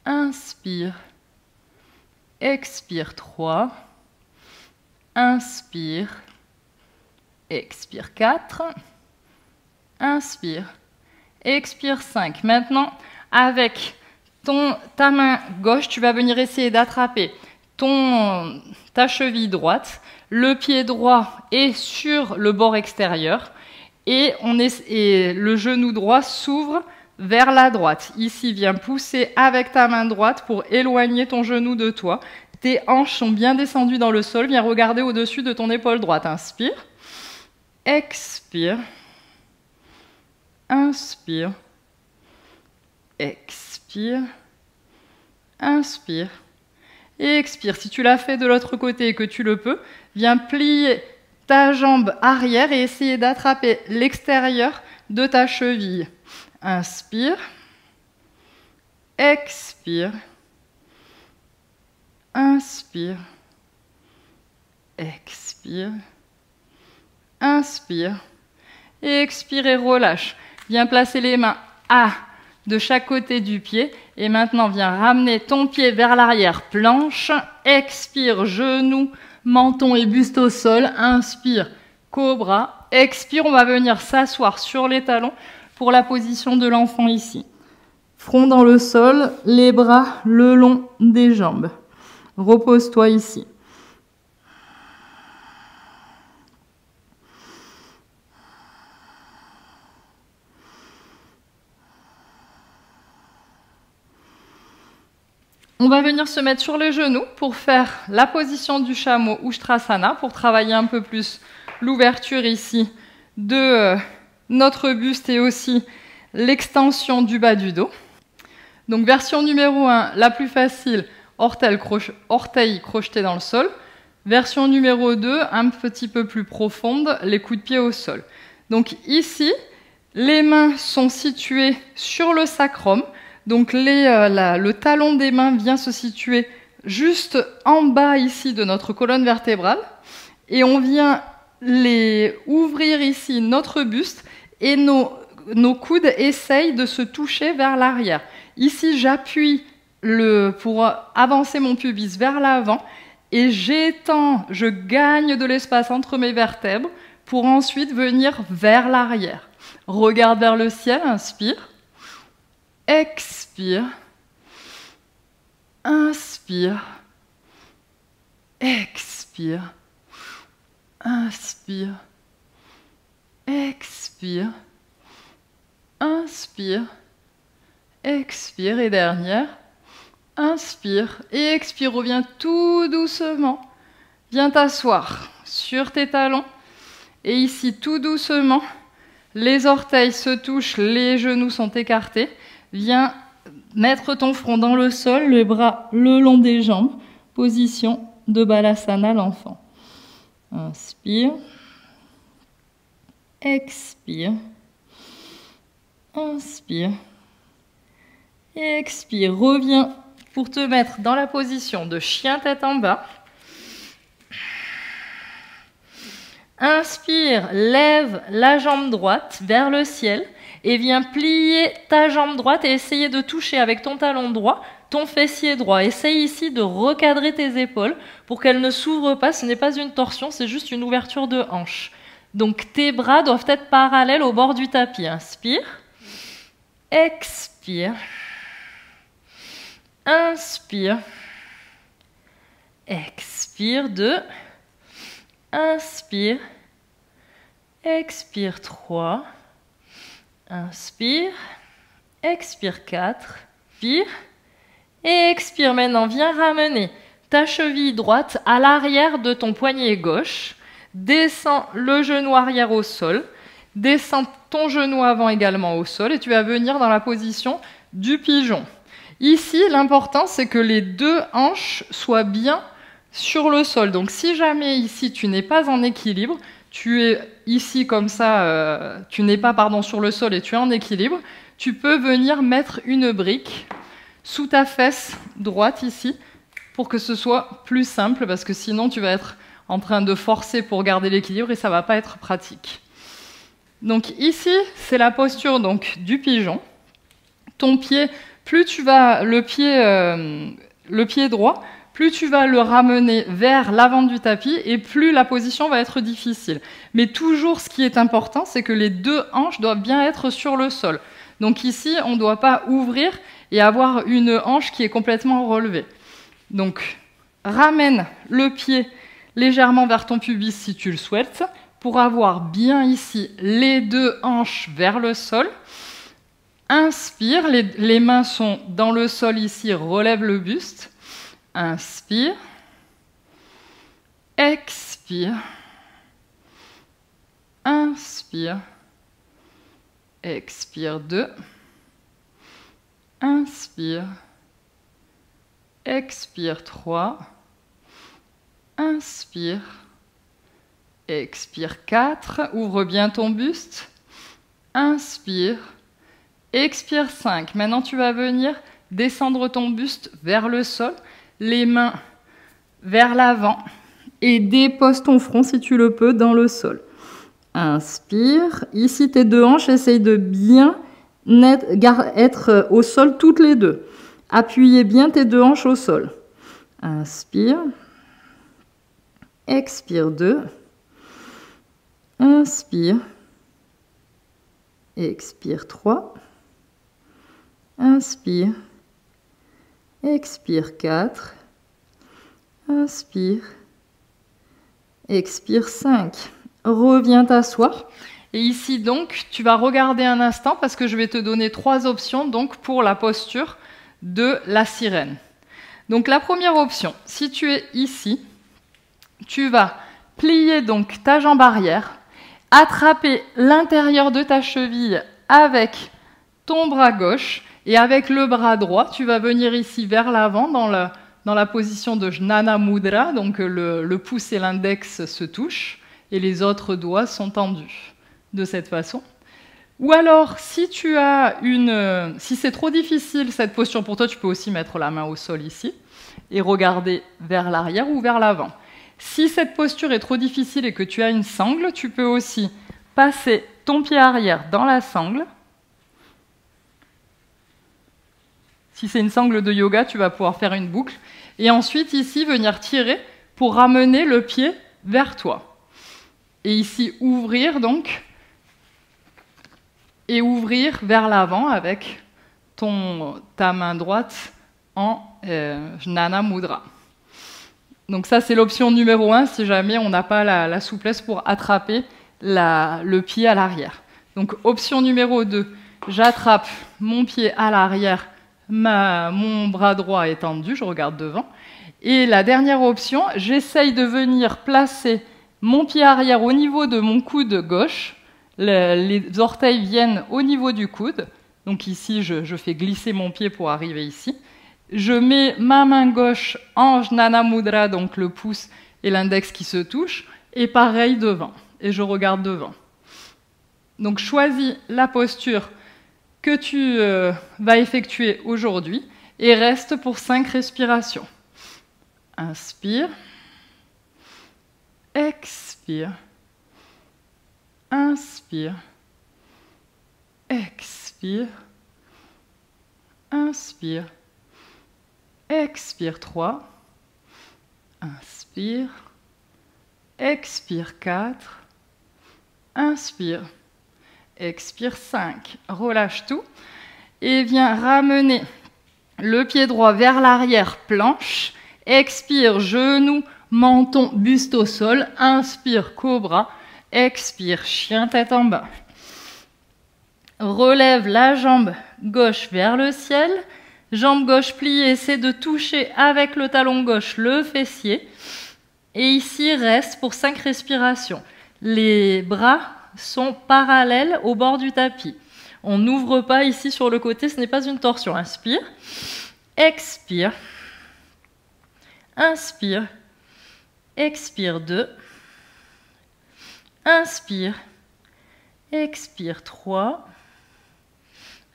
Inspire. Expire 3. Inspire. Expire 4. Inspire. Expire 5. Maintenant, avec ta main gauche, tu vas venir essayer d'attraper ta cheville droite. Le pied droit est sur le bord extérieur et le genou droit s'ouvre vers la droite. Ici, viens pousser avec ta main droite pour éloigner ton genou de toi. Tes hanches sont bien descendues dans le sol. Viens regarder au-dessus de ton épaule droite. Inspire. Expire. Inspire. Expire. Inspire. Et expire. Si tu l'as fait de l'autre côté et que tu le peux, viens plier ta jambe arrière et essayer d'attraper l'extérieur de ta cheville. Inspire. Expire. Inspire. Expire. Inspire. Et expire et relâche. Viens placer les mains de chaque côté du pied. Et maintenant, viens ramener ton pied vers l'arrière, planche. Expire, genou, menton et buste au sol. Inspire, cobra. Expire, on va venir s'asseoir sur les talons pour la position de l'enfant ici. Front dans le sol, les bras le long des jambes. Repose-toi ici. On va venir se mettre sur les genoux pour faire la position du chameau Ustrasana, pour travailler un peu plus l'ouverture ici de notre buste et aussi l'extension du bas du dos. Donc version numéro 1, la plus facile, orteils crochetés dans le sol. Version numéro 2, un petit peu plus profonde, les coups de pied au sol. Donc ici, les mains sont situées sur le sacrum. Donc le talon des mains vient se situer juste en bas ici de notre colonne vertébrale. Et on vient ouvrir ici notre buste et nos coudes essayent de se toucher vers l'arrière. Ici, j'appuie pour avancer mon pubis vers l'avant et j'étends, je gagne de l'espace entre mes vertèbres pour ensuite venir vers l'arrière. Regarde vers le ciel, inspire. Expire, inspire, expire, inspire, expire, inspire, expire et dernière, inspire et expire, reviens tout doucement, viens t'asseoir sur tes talons et ici tout doucement, les orteils se touchent, les genoux sont écartés. Viens mettre ton front dans le sol, les bras le long des jambes. Position de Balasana, l'enfant. Inspire. Expire. Inspire. Et expire. Reviens pour te mettre dans la position de chien tête en bas. Inspire, lève la jambe droite vers le ciel. Et viens plier ta jambe droite et essayer de toucher avec ton talon droit ton fessier droit. Essaye ici de recadrer tes épaules pour qu'elles ne s'ouvrent pas. Ce n'est pas une torsion, c'est juste une ouverture de hanche. Donc tes bras doivent être parallèles au bord du tapis. Inspire. Expire. Inspire. Expire 2. Inspire. Expire 3. Inspire, expire 4, inspire, et expire. Maintenant, viens ramener ta cheville droite à l'arrière de ton poignet gauche, descends le genou arrière au sol, descends ton genou avant également au sol, et tu vas venir dans la position du pigeon. Ici, l'important, c'est que les deux hanches soient bien sur le sol. Donc, si jamais ici, tu n'es pas en équilibre, tu es ici comme ça, tu n'es pas sur le sol et tu es en équilibre, tu peux venir mettre une brique sous ta fesse droite ici pour que ce soit plus simple parce que sinon tu vas être en train de forcer pour garder l'équilibre et ça ne va pas être pratique. Donc ici, c'est la posture donc, du pigeon. Ton pied plus tu vas le pied droit, plus tu vas le ramener vers l'avant du tapis et plus la position va être difficile. Mais toujours, ce qui est important, c'est que les deux hanches doivent bien être sur le sol. Donc ici, on ne doit pas ouvrir et avoir une hanche qui est complètement relevée. Donc, ramène le pied légèrement vers ton pubis si tu le souhaites, pour avoir bien ici les deux hanches vers le sol. Inspire, les mains sont dans le sol ici, relève le buste. Inspire, expire, inspire, expire 2, inspire, expire 3, inspire, expire 4, ouvre bien ton buste, inspire, expire 5. Maintenant tu vas venir descendre ton buste vers le sol, les mains vers l'avant et dépose ton front si tu le peux dans le sol. Inspire. Ici, tes deux hanches, essaye de bien être au sol toutes les deux. Appuyez bien tes deux hanches au sol. Inspire. Expire 2. Inspire. Expire 3. Inspire. Expire 4, inspire, expire 5. Reviens t'asseoir. Et ici donc, tu vas regarder un instant parce que je vais te donner 3 options donc, pour la posture de la sirène. Donc la première option, si tu es ici, tu vas plier donc ta jambe arrière, attraper l'intérieur de ta cheville avec ton bras gauche, et avec le bras droit, tu vas venir ici vers l'avant dans la position de Jnana Mudra, donc le pouce et l'index se touchent et les autres doigts sont tendus de cette façon. Ou alors, si c'est trop difficile cette posture pour toi, tu peux aussi mettre la main au sol ici et regarder vers l'arrière ou vers l'avant. Si cette posture est trop difficile et que tu as une sangle, tu peux aussi passer ton pied arrière dans la sangle. Si c'est une sangle de yoga, tu vas pouvoir faire une boucle. Et ensuite, ici, venir tirer pour ramener le pied vers toi. Et ici, ouvrir donc. Et ouvrir vers l'avant avec ta main droite en Jnana Mudra. Donc ça, c'est l'option numéro 1 si jamais on n'a pas la souplesse pour attraper le pied à l'arrière. Donc option numéro 2, j'attrape mon pied à l'arrière, mon bras droit est tendu, je regarde devant. Et la dernière option, j'essaye de venir placer mon pied arrière au niveau de mon coude gauche. Les orteils viennent au niveau du coude. Donc ici, je fais glisser mon pied pour arriver ici. Je mets ma main gauche en Jnana Mudra, donc le pouce et l'index qui se touchent. Et pareil devant. Et je regarde devant. Donc choisis la posture que tu vas effectuer aujourd'hui et reste pour 5 respirations. Inspire, expire, inspire, expire, inspire, expire 3, inspire, expire 4, inspire, expire 5, relâche tout et viens ramener le pied droit vers l'arrière, planche, expire, genou, menton, buste au sol, inspire, cobra, expire, chien tête en bas. Relève la jambe gauche vers le ciel, jambe gauche pliée, essaie de toucher avec le talon gauche le fessier. Et ici, reste pour 5 respirations. Les bras sont parallèles au bord du tapis. On n'ouvre pas ici sur le côté, ce n'est pas une torsion. Inspire, expire, inspire, expire 2, inspire, expire 3,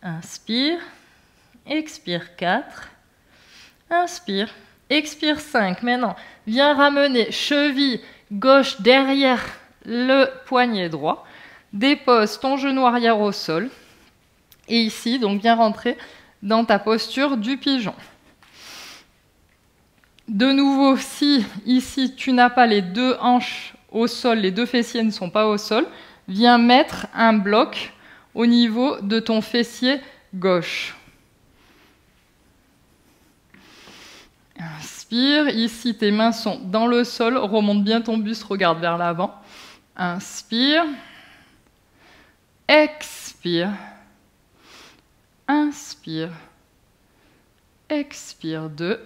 inspire, expire 4, inspire, expire 5. Maintenant, viens ramener cheville gauche derrière le poignet droit. Dépose ton genou arrière au sol. Et ici, donc viens rentrer dans ta posture du pigeon. De nouveau, si ici tu n'as pas les deux hanches au sol, les deux fessiers ne sont pas au sol, viens mettre un bloc au niveau de ton fessier gauche. Inspire, ici tes mains sont dans le sol, remonte bien ton buste, regarde vers l'avant. Inspire, expire, inspire, expire 2,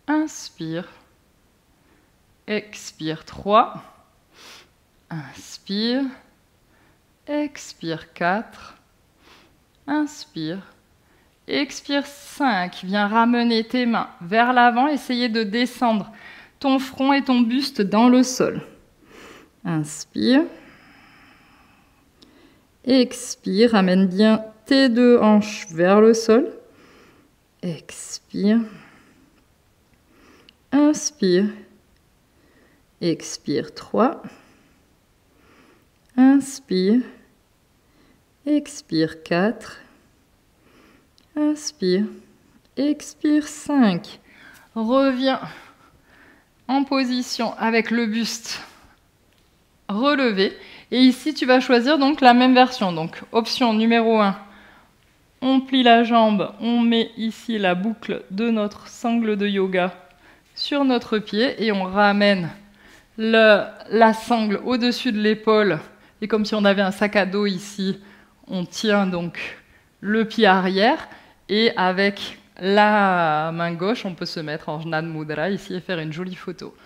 inspire, expire 3, inspire, expire 4, inspire, expire 5. Viens ramener tes mains vers l'avant, essayer de descendre ton front et ton buste dans le sol. Inspire, expire, ramène bien tes deux hanches vers le sol, expire, inspire, expire 3, inspire, expire 4, inspire, expire 5. Reviens en position avec le buste relevé. Et ici, tu vas choisir donc la même version. Donc, option numéro 1, on plie la jambe, on met ici la boucle de notre sangle de yoga sur notre pied et on ramène la sangle au-dessus de l'épaule. Et comme si on avait un sac à dos ici, on tient donc le pied arrière et avec la main gauche, on peut se mettre en Jnana Mudra ici et faire une jolie photo.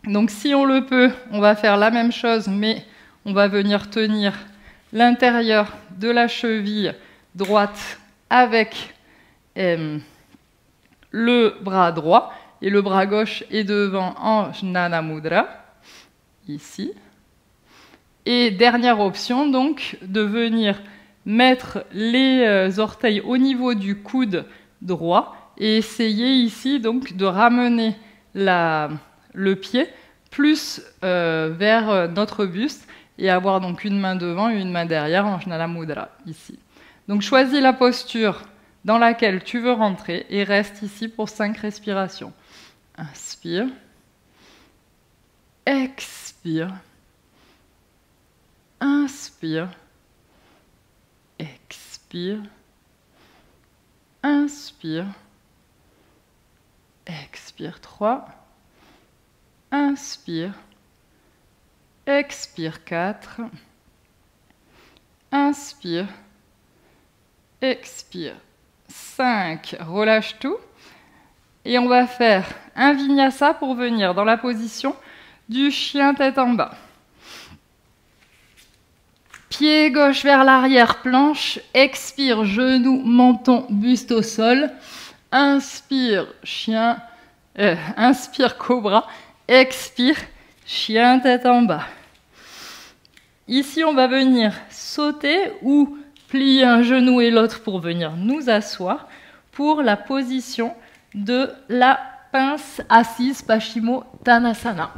Donc si on le peut, on va faire la même chose, mais on va venir tenir l'intérieur de la cheville droite avec le bras droit et le bras gauche est devant en Jnana Mudra, ici. Et dernière option, donc, de venir mettre les orteils au niveau du coude droit et essayer ici donc de ramener le pied plus vers notre buste et avoir donc une main devant et une main derrière en Jnana Mudra, ici. Donc choisis la posture dans laquelle tu veux rentrer et reste ici pour 5 respirations. Inspire, expire, inspire, expire, inspire, expire 3, inspire, expire 4, inspire, expire 5, relâche tout. Et on va faire un vinyasa pour venir dans la position du chien tête en bas. Pied gauche vers l'arrière, planche, expire, genou, menton, buste au sol. Inspire, chien, inspire, cobra, expire, chien tête en bas. Ici, on va venir sauter ou plier un genou et l'autre pour venir nous asseoir pour la position de la pince assise Paschimottanasana.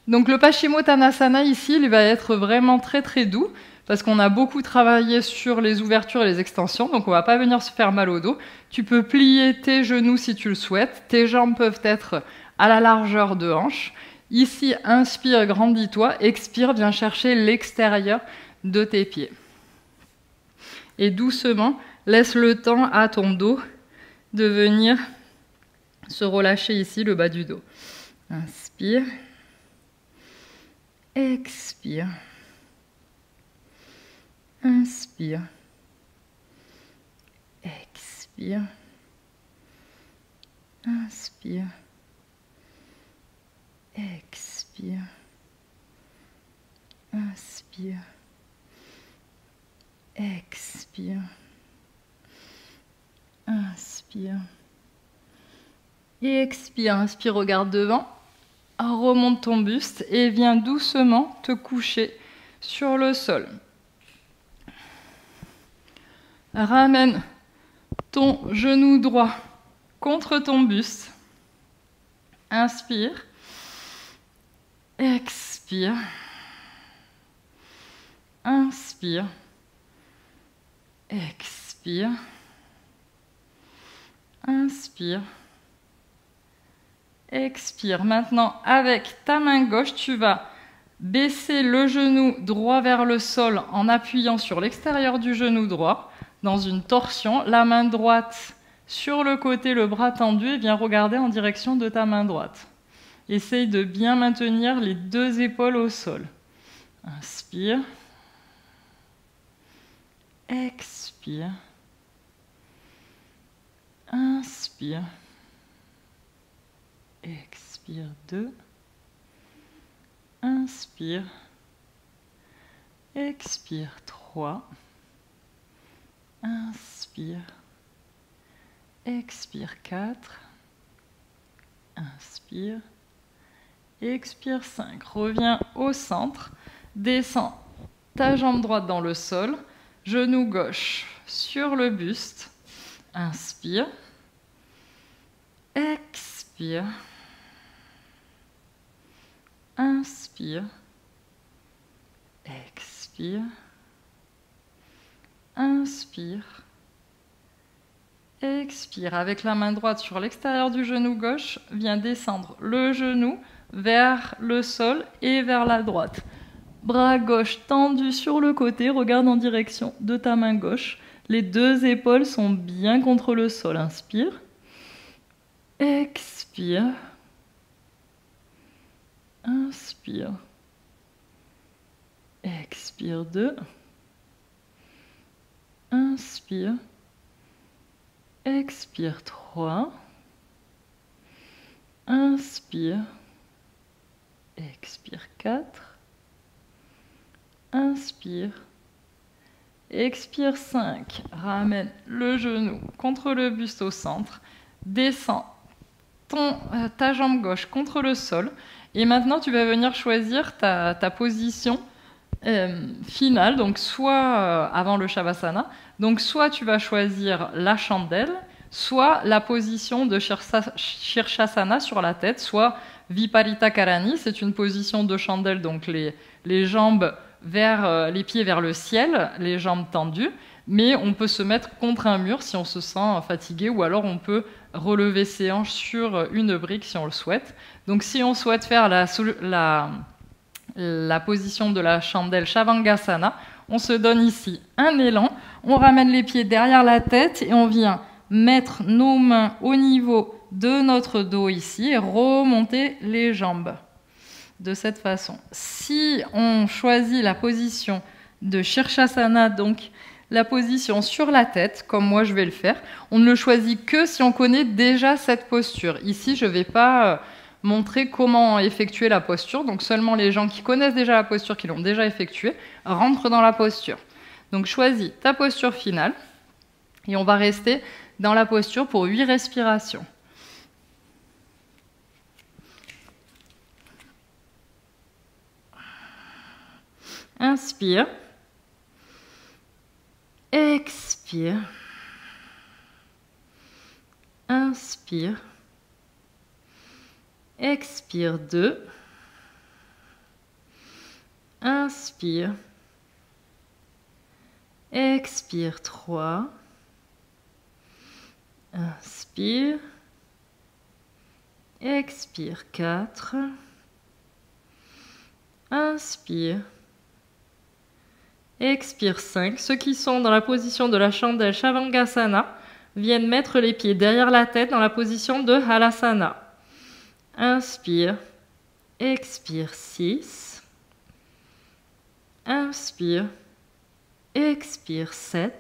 Donc le Paschimottanasana ici, il va être vraiment très très doux parce qu'on a beaucoup travaillé sur les ouvertures et les extensions, donc on ne va pas venir se faire mal au dos. Tu peux plier tes genoux si tu le souhaites, tes jambes peuvent être à la largeur de hanche. Ici, inspire, grandis-toi, expire, viens chercher l'extérieur de tes pieds. Et doucement, laisse le temps à ton dos de venir se relâcher ici, le bas du dos. Inspire. Expire. Inspire. Expire. Inspire. Expire. Inspire. Expire. Inspire. Et expire. Inspire, regarde devant. Remonte ton buste et viens doucement te coucher sur le sol. Ramène ton genou droit contre ton buste. Inspire. Expire. Inspire. Expire. Inspire. Expire. Maintenant, avec ta main gauche, tu vas baisser le genou droit vers le sol en appuyant sur l'extérieur du genou droit dans une torsion. La main droite sur le côté, le bras tendu, et viens regarder en direction de ta main droite. Essaye de bien maintenir les deux épaules au sol. Inspire. Expire. Inspire. Expire 2. Inspire. Expire 3. Inspire. Expire 4. Inspire. Expire 5. Reviens au centre. Descends ta jambe droite dans le sol. Genou gauche sur le buste. Inspire. Expire. Inspire. Expire. Inspire. Expire. Avec la main droite sur l'extérieur du genou gauche, viens descendre le genou vers le sol et vers la droite. Bras gauche tendu sur le côté, regarde en direction de ta main gauche. Les deux épaules sont bien contre le sol. Inspire. Expire. Inspire. Expire 2. Inspire. Expire 3. Inspire. Expire 4. Inspire. Expire 5. Ramène le genou contre le buste au centre. Descends ta jambe gauche contre le sol. Et maintenant, tu vas venir choisir ta position finale, donc soit avant le Shavasana. Donc soit tu vas choisir la chandelle, soit la position de Shirshasana sur la tête, soit Viparita Karani, c'est une position de chandelle, donc les jambes vers les pieds vers le ciel, les jambes tendues, mais on peut se mettre contre un mur si on se sent fatigué, ou alors on peut relever ses hanches sur une brique si on le souhaite. Donc si on souhaite faire la position de la chandelle Shavangasana, on se donne ici un élan, on ramène les pieds derrière la tête et on vient mettre nos mains au niveau de notre dos ici et remonter les jambes de cette façon. Si on choisit la position de Shirshasana, donc la position sur la tête, comme moi je vais le faire, on ne le choisit que si on connaît déjà cette posture. Ici, je ne vais pas montrer comment effectuer la posture, donc seulement les gens qui connaissent déjà la posture, qui l'ont déjà effectuée, rentrent dans la posture. Donc choisis ta posture finale et on va rester dans la posture pour 8 respirations. Inspire. Expire. Inspire. Expire 2. Inspire. Expire 3. Inspire. Expire 4. Inspire. Expire 5. Ceux qui sont dans la position de la chandelle Shavangasana viennent mettre les pieds derrière la tête dans la position de Halasana. Inspire. Expire 6. Inspire. Expire 7.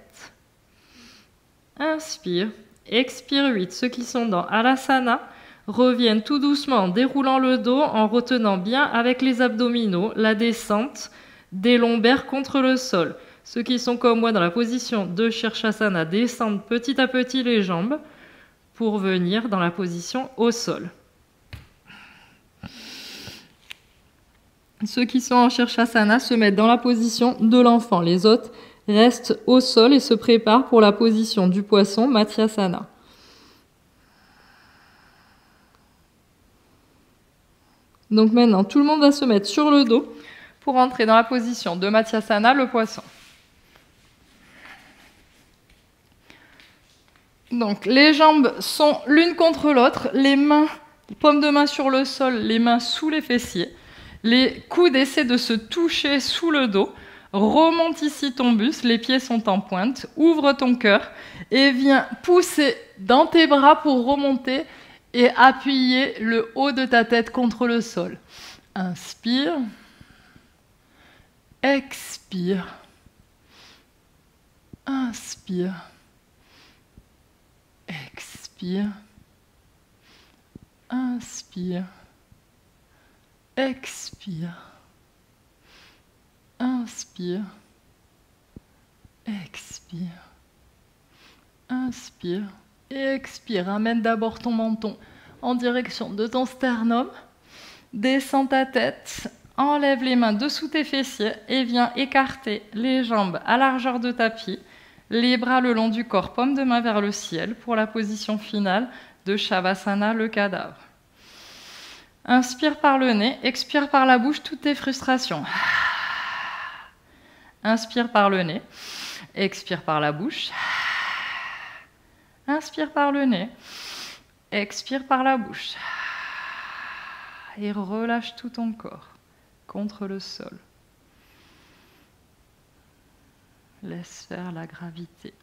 Inspire. Expire 8. Ceux qui sont dans Halasana reviennent tout doucement en déroulant le dos, en retenant bien avec les abdominaux la descente des lombaires contre le sol. Ceux qui sont comme moi dans la position de Shirshasana descendent petit à petit les jambes pour venir dans la position au sol. Ceux qui sont en Shirshasana se mettent dans la position de l'enfant. Les autres restent au sol et se préparent pour la position du poisson, Matsyasana. Donc maintenant, tout le monde va se mettre sur le dos pour entrer dans la position de Matyasana, le poisson. Donc, les jambes sont l'une contre l'autre, les mains, les paumes de main sur le sol, les mains sous les fessiers. Les coudes essaient de se toucher sous le dos. Remonte ici ton buste, les pieds sont en pointe. Ouvre ton cœur et viens pousser dans tes bras pour remonter et appuyer le haut de ta tête contre le sol. Inspire. Expire. Inspire. Expire. Inspire. Expire. Inspire. Expire. Inspire. Et expire. Amène d'abord ton menton en direction de ton sternum. Descends ta tête. Enlève les mains dessous tes fessiers et viens écarter les jambes à largeur de tapis. Les bras le long du corps, paume de main vers le ciel pour la position finale de Shavasana, le cadavre. Inspire par le nez, expire par la bouche toutes tes frustrations. Inspire par le nez, expire par la bouche. Inspire par le nez, expire par la bouche. Et relâche tout ton corps contre le sol. Laisse faire la gravité.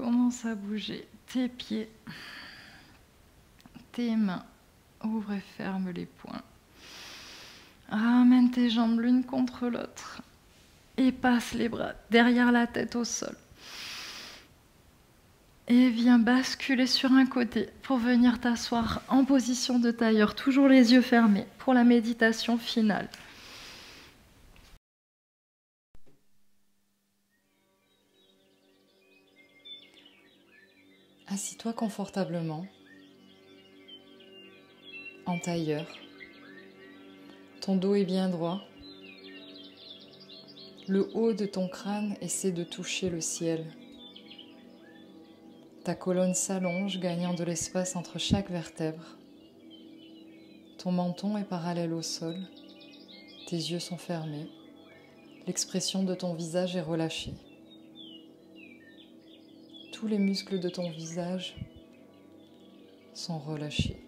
Commence à bouger tes pieds, tes mains. Ouvre et ferme les poings. Ramène tes jambes l'une contre l'autre et passe les bras derrière la tête au sol. Et viens basculer sur un côté pour venir t'asseoir en position de tailleur, toujours les yeux fermés pour la méditation finale. Assis-toi confortablement, en tailleur. Ton dos est bien droit. Le haut de ton crâne essaie de toucher le ciel. Ta colonne s'allonge, gagnant de l'espace entre chaque vertèbre. Ton menton est parallèle au sol. Tes yeux sont fermés. L'expression de ton visage est relâchée. Tous les muscles de ton visage sont relâchés.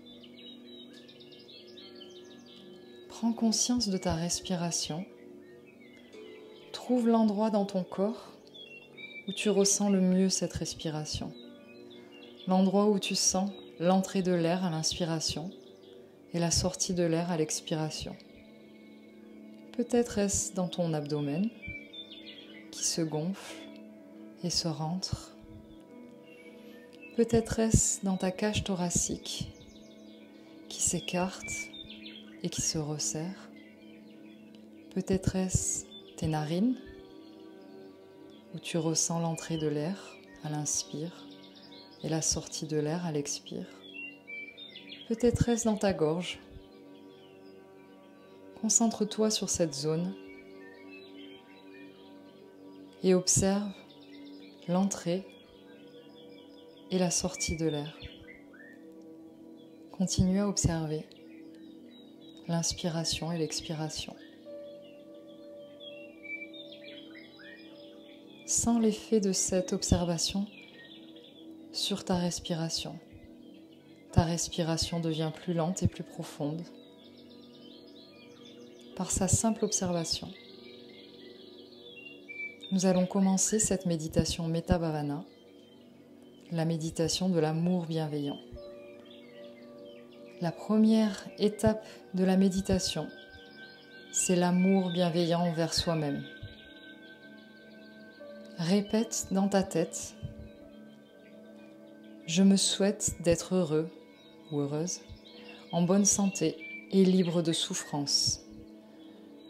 Prends conscience de ta respiration. Trouve l'endroit dans ton corps où tu ressens le mieux cette respiration. L'endroit où tu sens l'entrée de l'air à l'inspiration et la sortie de l'air à l'expiration. Peut-être est-ce dans ton abdomen qui se gonfle et se rentre. Peut-être est-ce dans ta cage thoracique qui s'écarte et qui se resserre. Peut-être est-ce tes narines où tu ressens l'entrée de l'air à l'inspire et la sortie de l'air à l'expire. Peut-être est-ce dans ta gorge. Concentre-toi sur cette zone et observe l'entrée et la sortie de l'air. Continue à observer l'inspiration et l'expiration. Sens l'effet de cette observation sur ta respiration. Ta respiration devient plus lente et plus profonde par sa simple observation. Nous allons commencer cette méditation Metta Bhavana, la méditation de l'amour bienveillant. La première étape de la méditation, c'est l'amour bienveillant envers soi-même. Répète dans ta tête: je me souhaite d'être heureux ou heureuse, en bonne santé et libre de souffrance.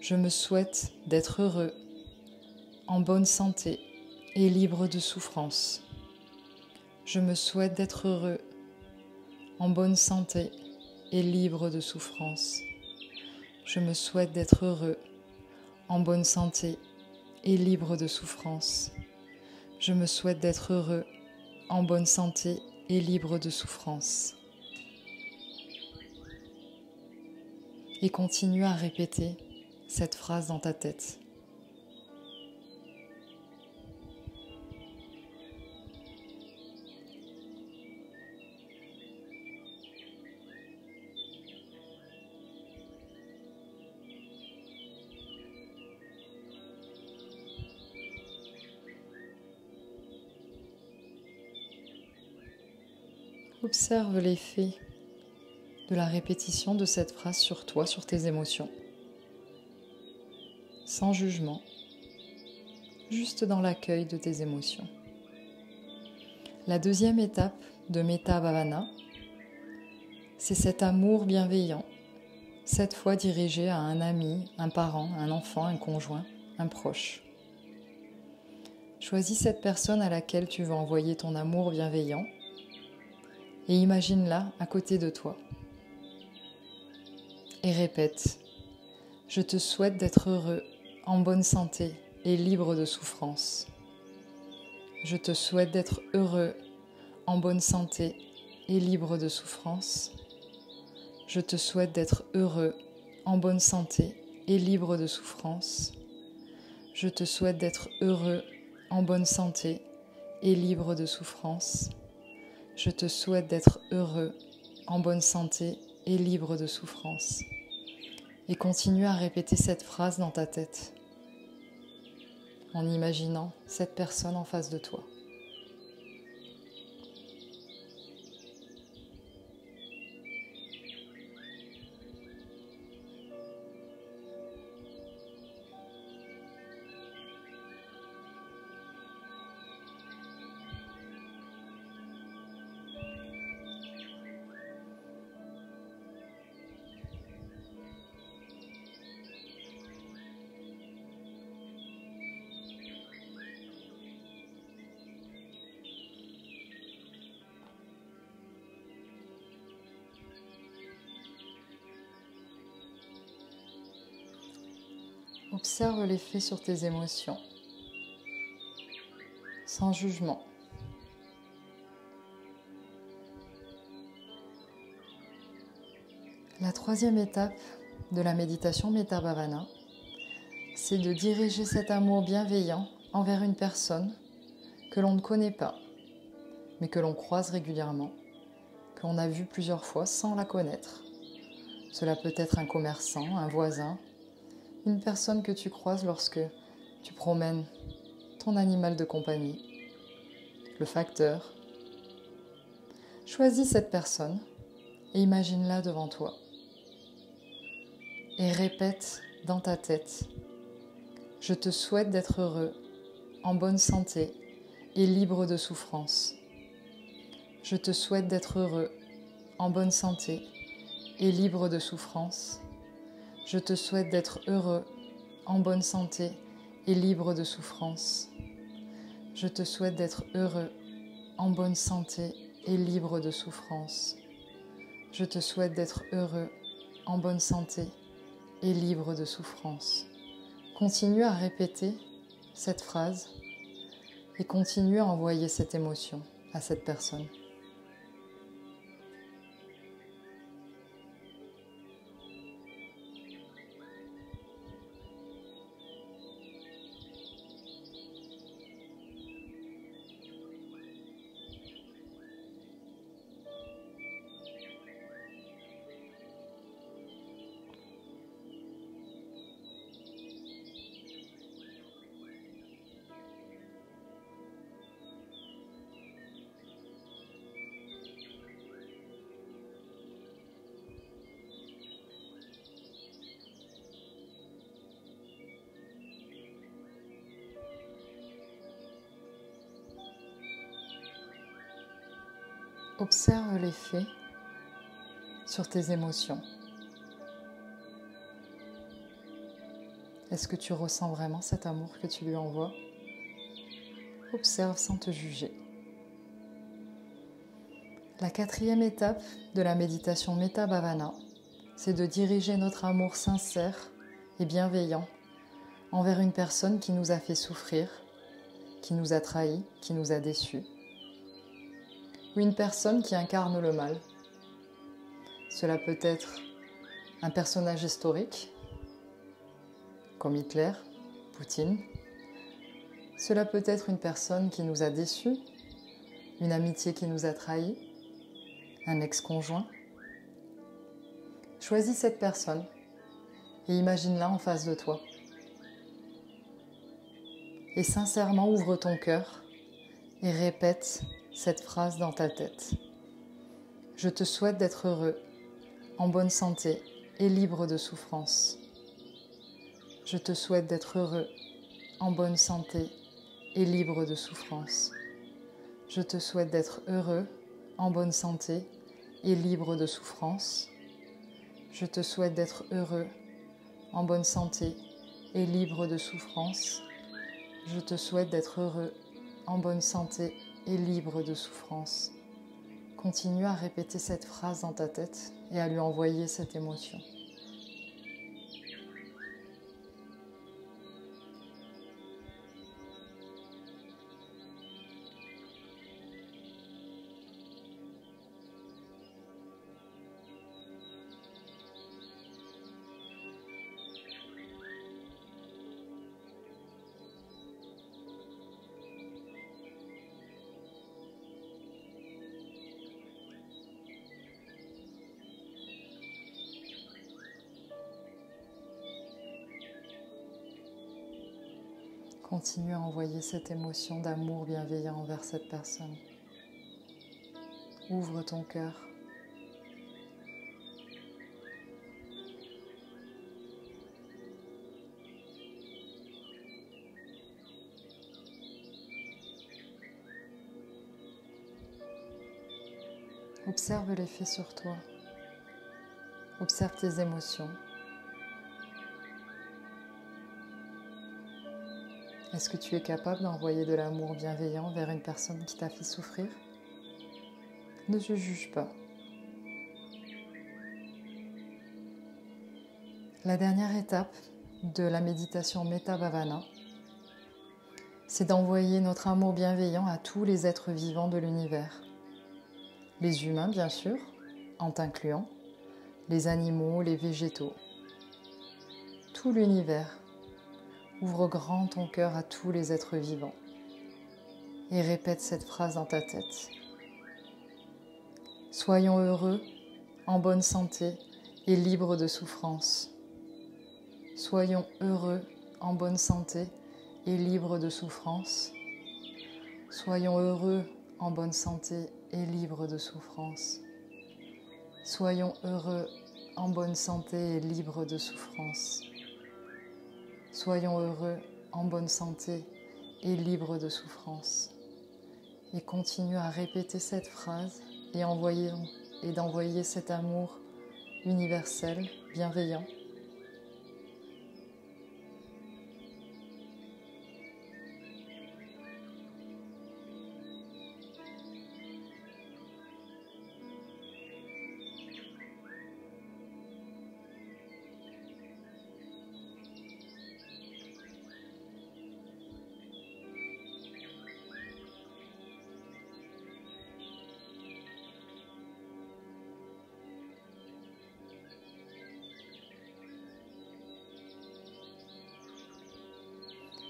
Je me souhaite d'être heureux, en bonne santé et libre de souffrance. Je me souhaite d'être heureux, en bonne santé et libre de souffrance. Je me souhaite d'être heureux, en bonne santé et libre de souffrance. Je me souhaite d'être heureux, en bonne santé et libre de souffrance. Et continue à répéter cette phrase dans ta tête. Observe l'effet de la répétition de cette phrase sur toi, sur tes émotions. Sans jugement, juste dans l'accueil de tes émotions. La deuxième étape de Metta Bhavana, c'est cet amour bienveillant, cette fois dirigé à un ami, un parent, un enfant, un conjoint, un proche. Choisis cette personne à laquelle tu veux envoyer ton amour bienveillant et imagine-la à côté de toi. Et répète: je te souhaite d'être heureux, en bonne santé et libre de souffrance. Je te souhaite d'être heureux, en bonne santé et libre de souffrance. Je te souhaite d'être heureux, en bonne santé et libre de souffrance. Je te souhaite d'être heureux, en bonne santé et libre de souffrance. Je te souhaite d'être heureux, en bonne santé et libre de souffrance. Et continue à répéter cette phrase dans ta tête, en imaginant cette personne en face de toi. Observe l'effet sur tes émotions, sans jugement. La troisième étape de la méditation Metta Bhavana, c'est de diriger cet amour bienveillant envers une personne que l'on ne connaît pas, mais que l'on croise régulièrement, que l'on a vu plusieurs fois sans la connaître. Cela peut être un commerçant, un voisin, une personne que tu croises lorsque tu promènes ton animal de compagnie, le facteur. Choisis cette personne et imagine-la devant toi. Et répète dans ta tête: je te souhaite d'être heureux, en bonne santé et libre de souffrance. Je te souhaite d'être heureux, en bonne santé et libre de souffrance. Je te souhaite d'être heureux, en bonne santé et libre de souffrance. Je te souhaite d'être heureux, en bonne santé et libre de souffrance. Je te souhaite d'être heureux, en bonne santé et libre de souffrance. Continue à répéter cette phrase et continue à envoyer cette émotion à cette personne. Observe l'effet sur tes émotions. Est-ce que tu ressens vraiment cet amour que tu lui envoies? Observe sans te juger. La 4e étape de la méditation Metta Bhavana, c'est de diriger notre amour sincère et bienveillant envers une personne qui nous a fait souffrir, qui nous a trahis, qui nous a déçus, ou une personne qui incarne le mal. Cela peut être un personnage historique, comme Hitler, Poutine. Cela peut être une personne qui nous a déçus, une amitié qui nous a trahis, un ex-conjoint. Choisis cette personne et imagine-la en face de toi. Et sincèrement ouvre ton cœur et répète cette phrase dans ta tête. Je te souhaite d'être heureux, en bonne santé et libre de souffrance. Je te souhaite d'être heureux, en bonne santé et libre de souffrance. Je te souhaite d'être heureux, en bonne santé et libre de souffrance. Je te souhaite d'être heureux, en bonne santé et libre de souffrance. Je te souhaite d'être heureux, en bonne santé et libre de souffrance. Continue à répéter cette phrase dans ta tête et à lui envoyer cette émotion. Continue à envoyer cette émotion d'amour bienveillant envers cette personne. Ouvre ton cœur. Observe l'effet sur toi. Observe tes émotions. Est-ce que tu es capable d'envoyer de l'amour bienveillant vers une personne qui t'a fait souffrir? Ne te juge pas. La dernière étape de la méditation Metta Bhavana, c'est d'envoyer notre amour bienveillant à tous les êtres vivants de l'univers. Les humains, bien sûr, en t'incluant, les animaux, les végétaux. Tout l'univers. Ouvre grand ton cœur à tous les êtres vivants et répète cette phrase dans ta tête. Soyons heureux, en bonne santé et libres de souffrance. Soyons heureux, en bonne santé et libres de souffrance. Soyons heureux, en bonne santé et libres de souffrance. Soyons heureux, en bonne santé et libres de souffrance. Soyons heureux, en bonne santé et libres de souffrance. Et continue à répéter cette phrase et d'envoyer cet amour universel, bienveillant.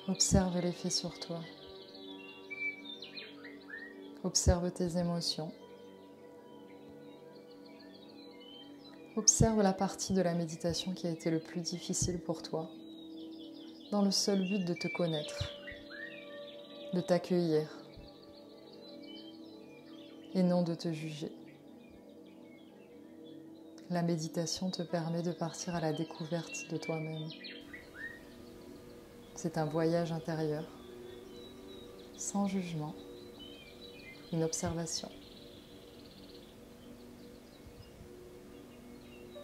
Observe l'effet sur toi. Observe tes émotions. Observe la partie de la méditation qui a été le plus difficile pour toi, dans le seul but de te connaître, de t'accueillir et non de te juger. La méditation te permet de partir à la découverte de toi-même. C'est un voyage intérieur, sans jugement, une observation.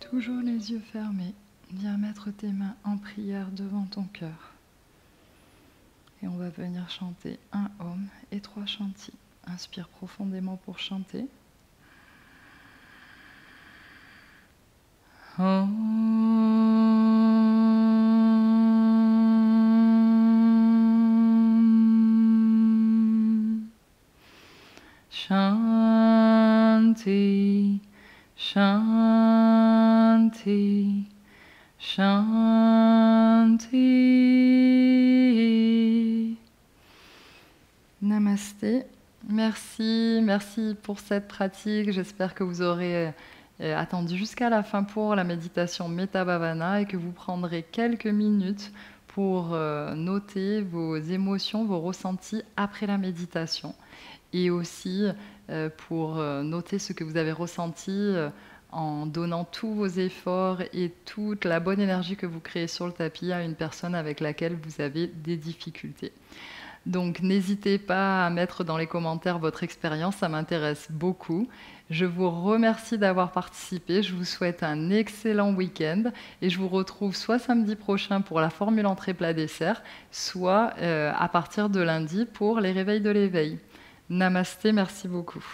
Toujours les yeux fermés, viens mettre tes mains en prière devant ton cœur. Et on va venir chanter un Om et 3 Shanti. Inspire profondément pour chanter. Om Shanti, Shanti, Shanti. Namasté. Merci pour cette pratique. J'espère que vous aurez attendu jusqu'à la fin pour la méditation Metta Bhavana et que vous prendrez quelques minutes pour noter vos émotions, vos ressentis après la méditation et aussi pour noter ce que vous avez ressenti en donnant tous vos efforts et toute la bonne énergie que vous créez sur le tapis à une personne avec laquelle vous avez des difficultés. Donc n'hésitez pas à mettre dans les commentaires votre expérience, ça m'intéresse beaucoup. Je vous remercie d'avoir participé, je vous souhaite un excellent week-end et je vous retrouve soit samedi prochain pour la formule entrée plat dessert, soit à partir de lundi pour les réveils de l'éveil. Namasté, merci beaucoup.